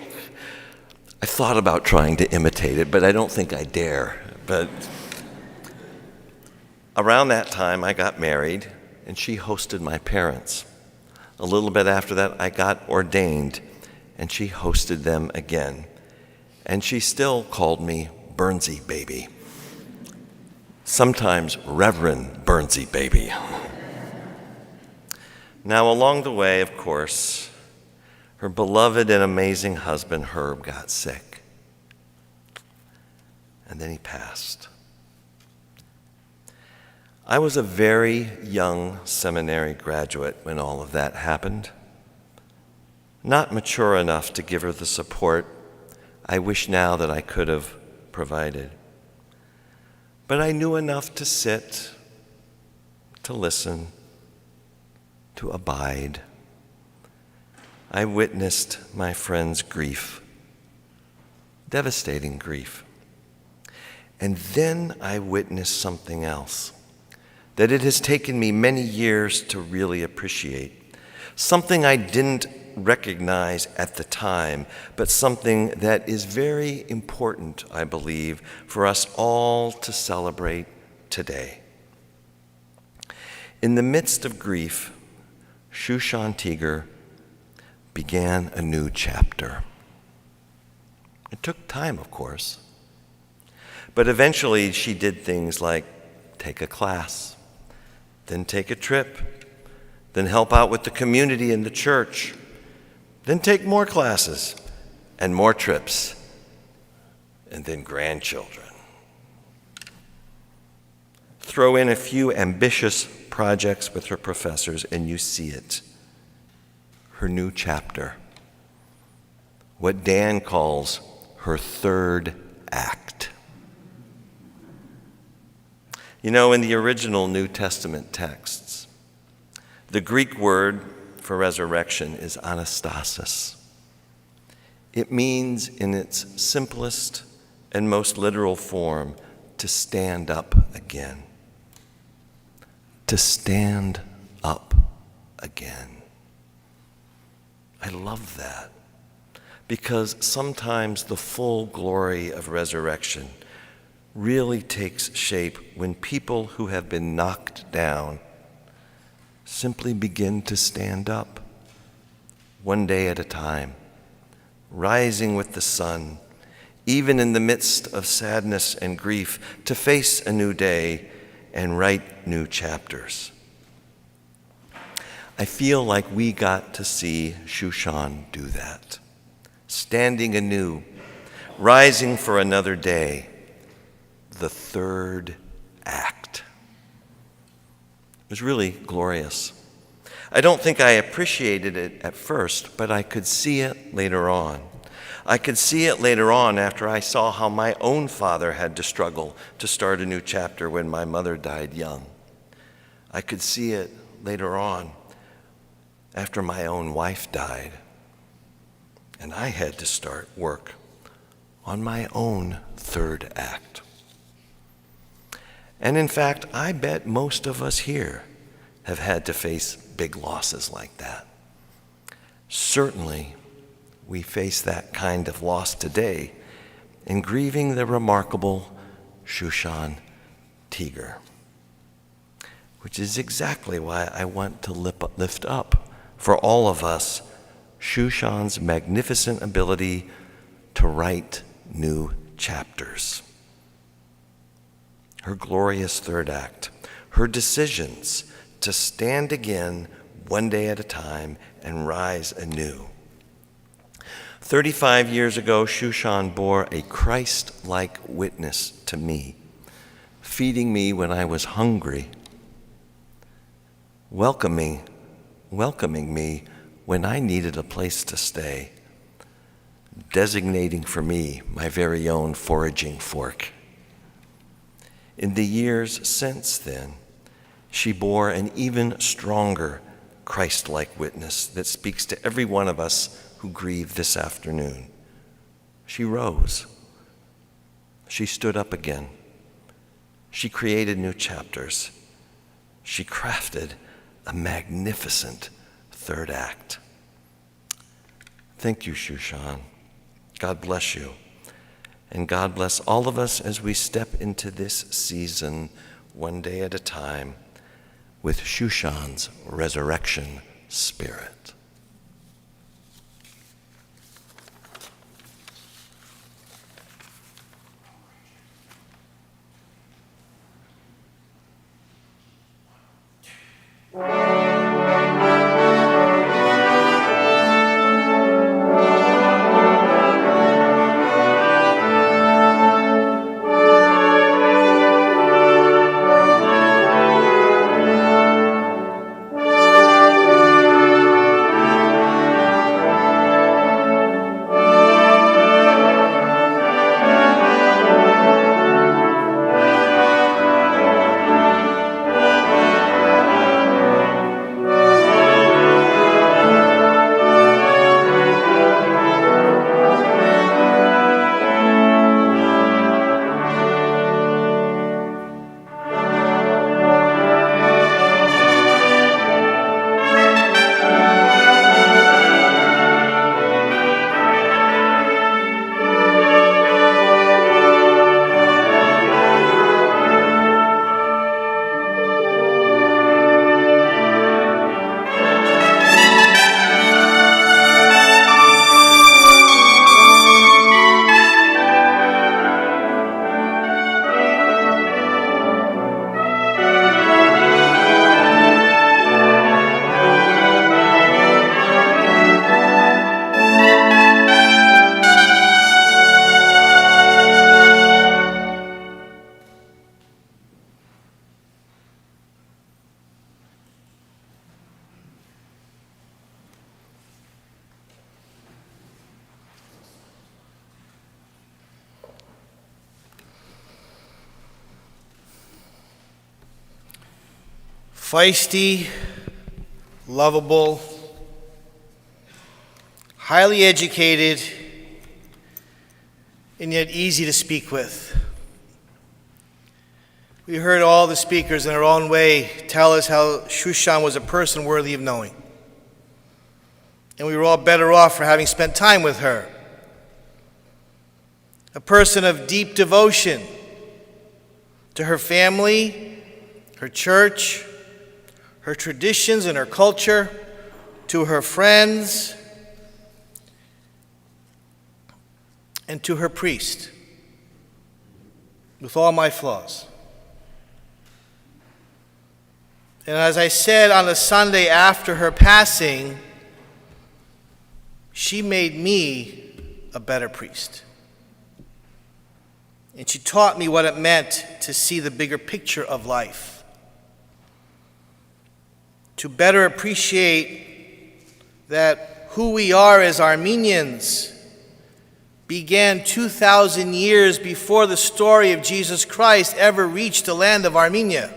I thought about trying to imitate it, but I don't think I dare. But around that time, I got married, and she hosted my parents. A little bit after that, I got ordained, and she hosted them again. And she still called me Burnsy Baby. Sometimes Reverend Burnsy Baby. Now, along the way, of course, her beloved and amazing husband, Herb, got sick. And then he passed. I was a very young seminary graduate when all of that happened. Not mature enough to give her the support I wish now that I could have provided. But I knew enough to sit, to listen, to abide. I witnessed my friend's grief, devastating grief. And then I witnessed something else that it has taken me many years to really appreciate, something I didn't recognize at the time, but something that is very important, I believe, for us all to celebrate today. In the midst of grief, Shushan Teeger began a new chapter. It took time, of course, but eventually she did things like take a class, then take a trip, then help out with the community in the church, then take more classes and more trips, and then grandchildren. Throw in a few ambitious projects with her professors, and you see it. Her new chapter. What Dan calls her third act. You know, in the original New Testament texts, the Greek word for resurrection is anastasis. It means, in its simplest and most literal form, to stand up again. To stand up again. I love that, because sometimes the full glory of resurrection really takes shape when people who have been knocked down simply begin to stand up, one day at a time, rising with the sun, even in the midst of sadness and grief, to face a new day and write new chapters. I feel like we got to see Shushan do that, standing anew, rising for another day, the third act. It was really glorious. I don't think I appreciated it at first, but I could see it later on. I could see it later on after I saw how my own father had to struggle to start a new chapter when my mother died young. I could see it later on after my own wife died, and I had to start work on my own third act. And in fact, I bet most of us here have had to face big losses like that. Certainly, we face that kind of loss today in grieving the remarkable Shushan Teeger, which is exactly why I want to lift up for all of us Shushan's magnificent ability to write new chapters. Her glorious third act, her decisions to stand again one day at a time and rise anew. 35 years ago, Shushan bore a Christ-like witness to me, feeding me when I was hungry, welcoming me when I needed a place to stay, designating for me my very own foraging fork. In the years since then, she bore an even stronger Christ-like witness that speaks to every one of us who grieve this afternoon. She rose. She stood up again. She created new chapters. She crafted a magnificent third act. Thank you, Shushan. God bless you. And God bless all of us as we step into this season, one day at a time, with Shushan's resurrection spirit. Feisty, lovable, highly educated, and yet easy to speak with. We heard all the speakers in their own way tell us how Shushan was a person worthy of knowing. And we were all better off for having spent time with her. A person of deep devotion to her family, her church, her traditions and her culture, to her friends, and to her priest, with all my flaws. And as I said on the Sunday after her passing, she made me a better priest. And she taught me what it meant to see the bigger picture of life, to better appreciate that who we are as Armenians began 2,000 years before the story of Jesus Christ ever reached the land of Armenia.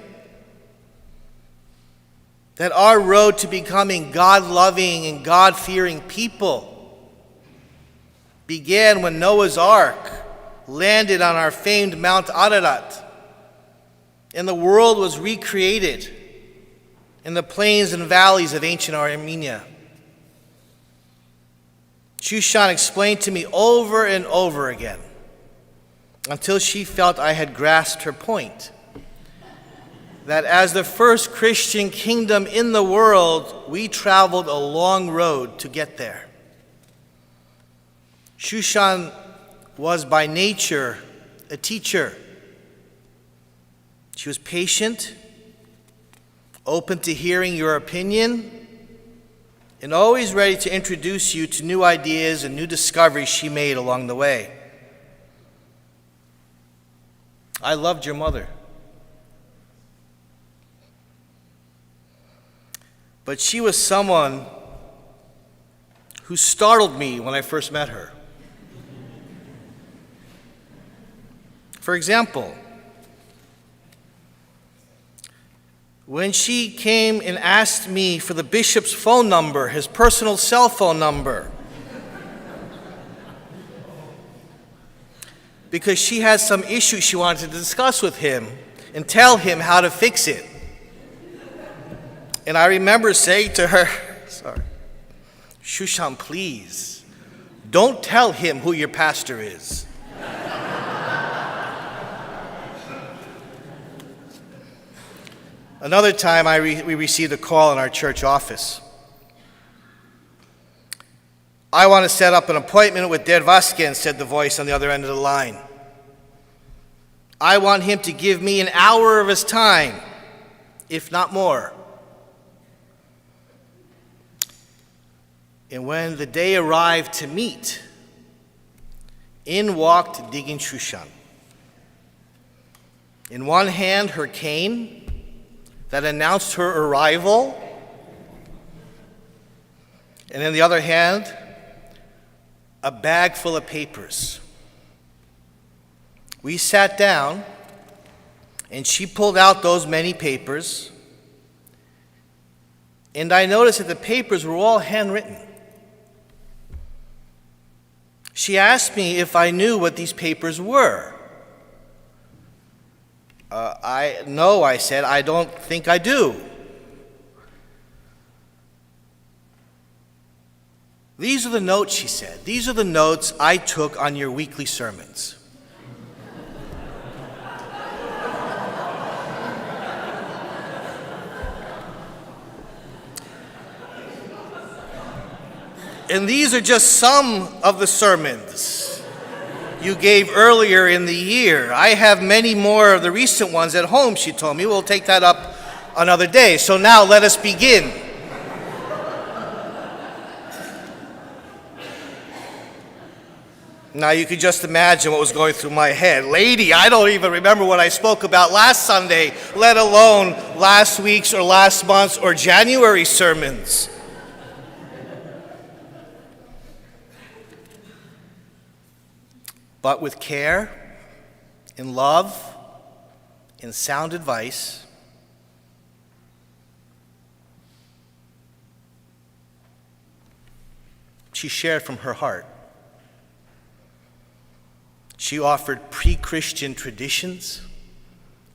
That our road to becoming God-loving and God-fearing people began when Noah's Ark landed on our famed Mount Ararat, and the world was recreated in the plains and valleys of ancient Armenia. Shushan explained to me over and over again, until she felt I had grasped her point, that as the first Christian kingdom in the world, we traveled a long road to get there. Shushan was by nature a teacher. She was patient, open to hearing your opinion, and always ready to introduce you to new ideas and new discoveries she made along the way. I loved your mother. But she was someone who startled me when I first met her. For example, when she came and asked me for the bishop's phone number, his personal cell phone number, because she had some issue she wanted to discuss with him and tell him how to fix it. And I remember saying to her, Shushan, please, don't tell him who your pastor is. Another time we received a call in our church office. I want to set up an appointment with Der Vasquez, said the voice on the other end of the line. I want him to give me an hour of his time, if not more. And when the day arrived to meet, in walked Diggin Shushan. In one hand, her cane that announced her arrival, and in the other hand, a bag full of papers. We sat down, and she pulled out those many papers, and I noticed that the papers were all handwritten. She asked me if I knew what these papers were. No, I said, I don't think I do. These are the notes, she said. These are the notes I took on your weekly sermons. And these are just some of the sermons you gave earlier in the year. I have many more of the recent ones at home, she told me. We'll take that up another day. So now let us begin. Now you can just imagine what was going through my head. Lady, I don't even remember what I spoke about last Sunday, let alone last week's or last month's or January sermons. But with care, in love, in sound advice, she shared from her heart. She offered pre-Christian traditions,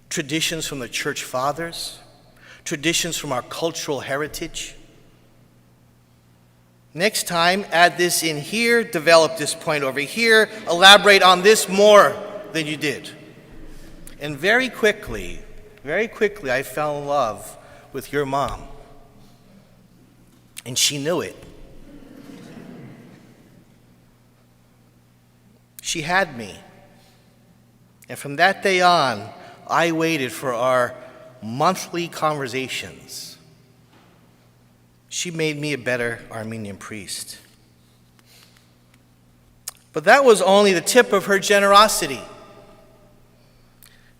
traditions from the church fathers, traditions from our cultural heritage. Next time, add this in here, develop this point over here, elaborate on this more than you did. And very quickly, I fell in love with your mom. And she knew it. She had me. And from that day on, I waited for our monthly conversations. She made me a better Armenian priest. But that was only the tip of her generosity.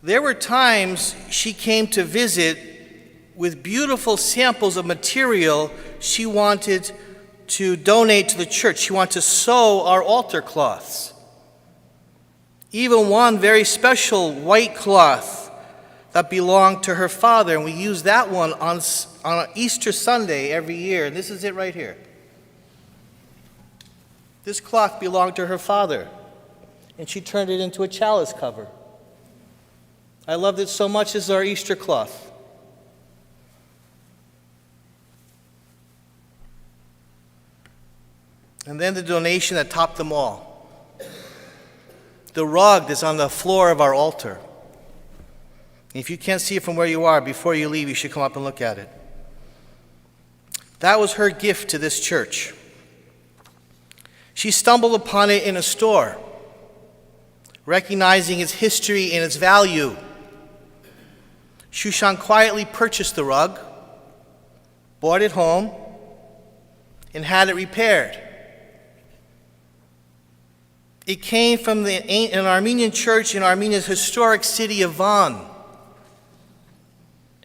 There were times she came to visit with beautiful samples of material she wanted to donate to the church. She wanted to sew our altar cloths. Even one very special white cloth that belonged to her father, and we use that one on Easter Sunday every year, and this is it right here. This cloth belonged to her father, and she turned it into a chalice cover. I loved it so much. This is our Easter cloth. And then the donation that topped them all. The rug that's on the floor of our altar. If you can't see it from where you are, before you leave, you should come up and look at it. That was her gift to this church. She stumbled upon it in a store, recognizing its history and its value. Shushan quietly purchased the rug, brought it home, and had it repaired. It came from an Armenian church in Armenia's historic city of Van.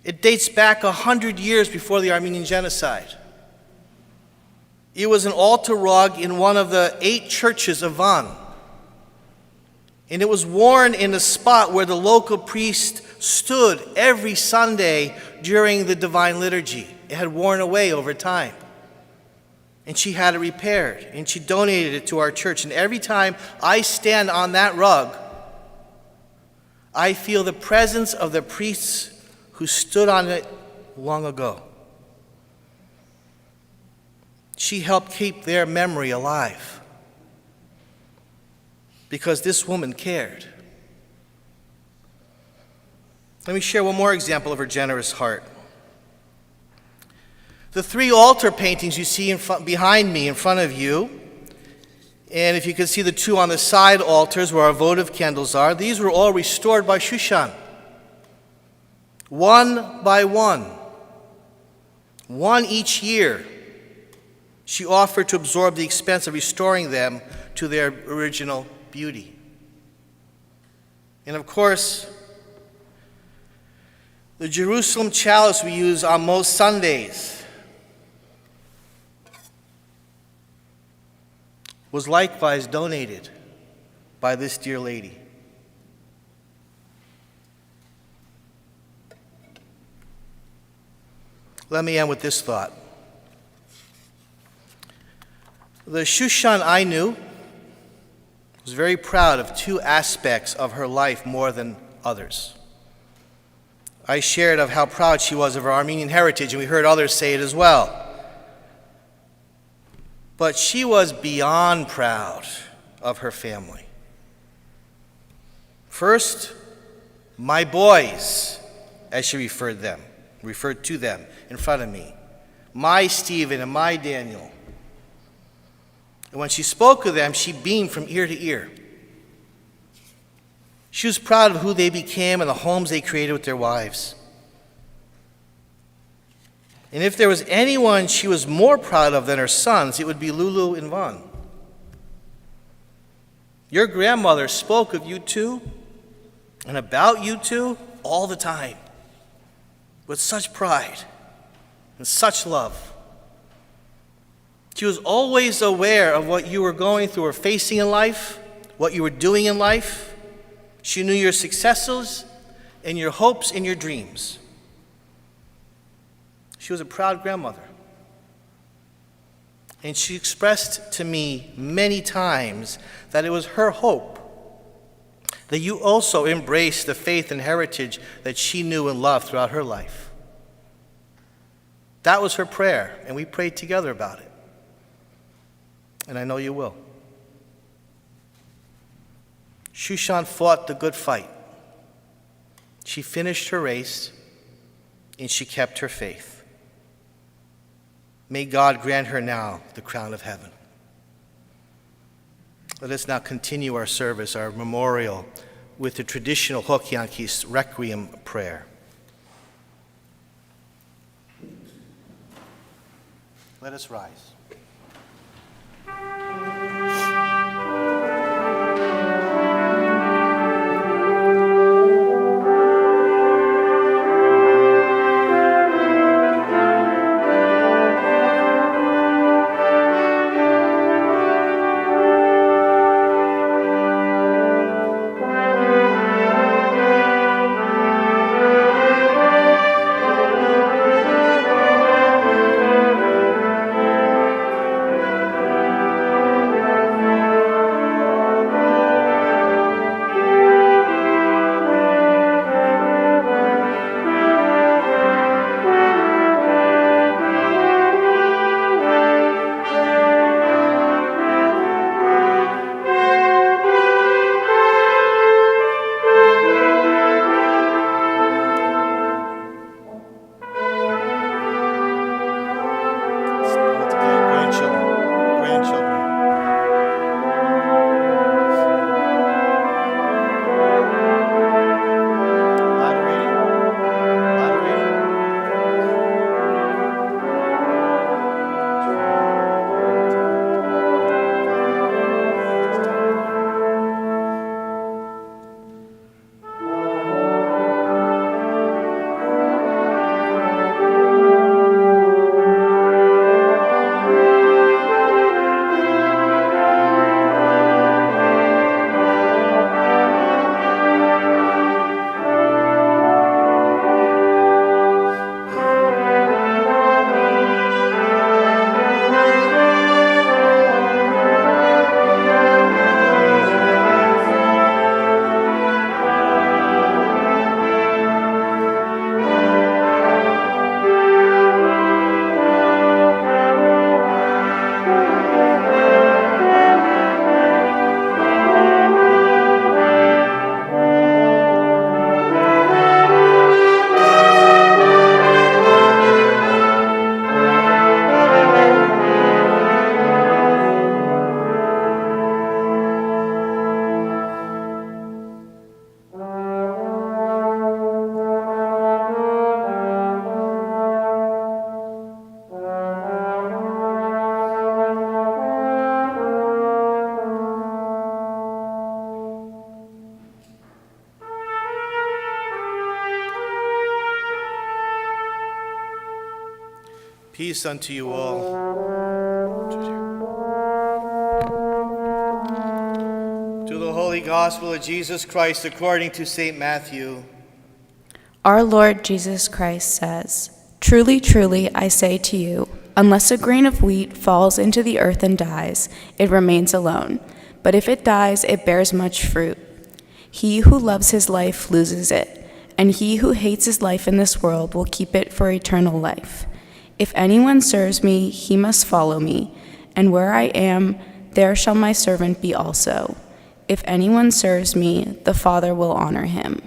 It dates back 100 years before the Armenian genocide. It was an altar rug in one of the 8 churches of Van. And it was worn in the spot where the local priest stood every Sunday during the divine liturgy. It had worn away over time. And she had it repaired, and she donated it to our church. And every time I stand on that rug, I feel the presence of the priests who stood on it long ago. She helped keep their memory alive because this woman cared. Let me share one more example of her generous heart. The 3 altar paintings you see behind me in front of you, and if you can see the 2 on the side altars where our votive candles are, these were all restored by Shushan. One by one each year, she offered to absorb the expense of restoring them to their original beauty. And of course, the Jerusalem chalice we use on most Sundays was likewise donated by this dear lady. Let me end with this thought. The Shushan I knew was very proud of 2 aspects of her life more than others. I shared of how proud she was of her Armenian heritage, and we heard others say it as well. But she was beyond proud of her family. First, my boys, as she referred to them in front of me. My Stephen and my Daniel. And when she spoke of them, she beamed from ear to ear. She was proud of who they became and the homes they created with their wives. And if there was anyone she was more proud of than her sons, it would be Lulu and Vaughn. Your grandmother spoke of you two and about you two all the time with such pride and such love. She was always aware of what you were going through or facing in life, what you were doing in life. She knew your successes and your hopes and your dreams. She was a proud grandmother. And she expressed to me many times that it was her hope that you also embrace the faith and heritage that she knew and loved throughout her life. That was her prayer, and we prayed together about it. And I know you will. Shushan fought the good fight. She finished her race, and she kept her faith. May God grant her now the crown of heaven. Let us now continue our service, our memorial, with the traditional Hokiankis Requiem prayer. Let us rise. Peace unto you all. To the Holy Gospel of Jesus Christ according to St. Matthew. Our Lord Jesus Christ says, "Truly, truly, I say to you, unless a grain of wheat falls into the earth and dies, it remains alone. But if it dies, it bears much fruit. He who loves his life loses it, and he who hates his life in this world will keep it for eternal life. If anyone serves me, he must follow me, and where I am, there shall my servant be also. If anyone serves me, the Father will honor him."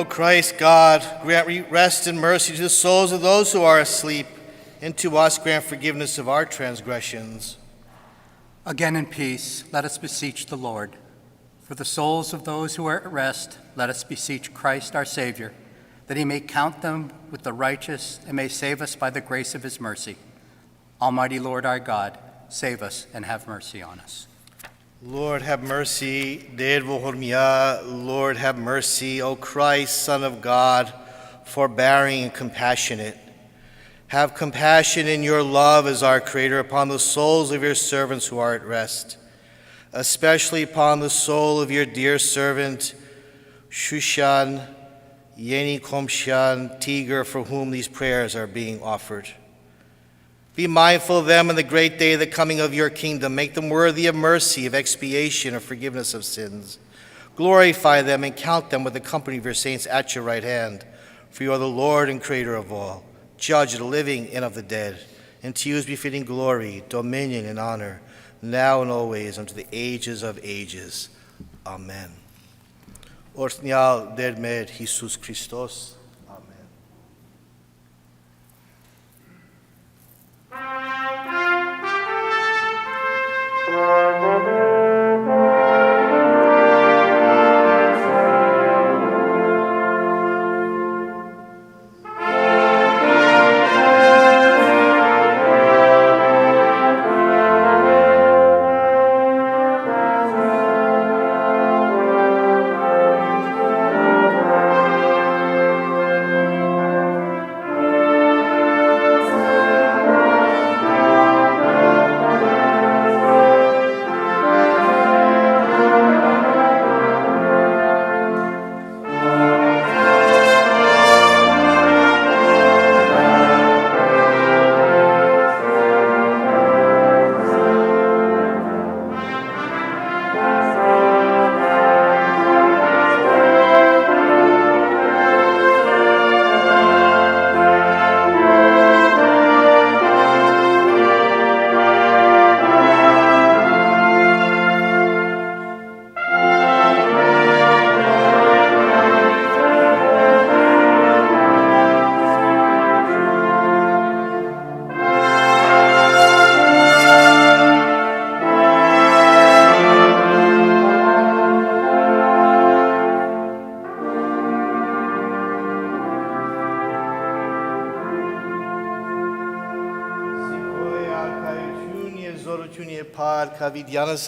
Christ God, grant rest and mercy to the souls of those who are asleep, and to us grant forgiveness of our transgressions. Again in peace, let us beseech the Lord. For the souls of those who are at rest, let us beseech Christ our Savior, that he may count them with the righteous and may save us by the grace of his mercy. Almighty Lord our God, save us and have mercy on us. Lord, have mercy. Lord, have mercy. O Christ, Son of God, forbearing and compassionate, have compassion in your love as our Creator upon the souls of your servants who are at rest, especially upon the soul of your dear servant, Shushan, Yeni Komshan, Tiger, for whom these prayers are being offered. Be mindful of them in the great day of the coming of your kingdom. Make them worthy of mercy, of expiation, of forgiveness of sins. Glorify them and count them with the company of your saints at your right hand. For you are the Lord and Creator of all. judge of the living and of the dead. And to you is befitting glory, dominion, and honor, now and always, unto the ages of ages. Amen. Orthnial dermed Jesus Christos. Amen.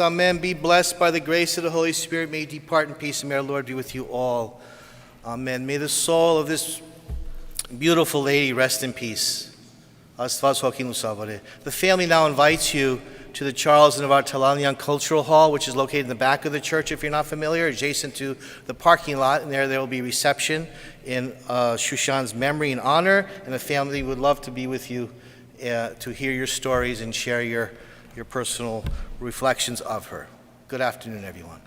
Amen. Be blessed by the grace of the Holy Spirit. May you depart in peace, and may our Lord be with you all. Amen. May the soul of this beautiful lady rest in peace. The family now invites you to the Charles and Vartalanian Cultural Hall, which is located in the back of the church, if you're not familiar, adjacent to the parking lot. And there will be reception in Shushan's memory and honor. And the family would love to be with you to hear your stories and share your personal reflections of her. Good afternoon, everyone.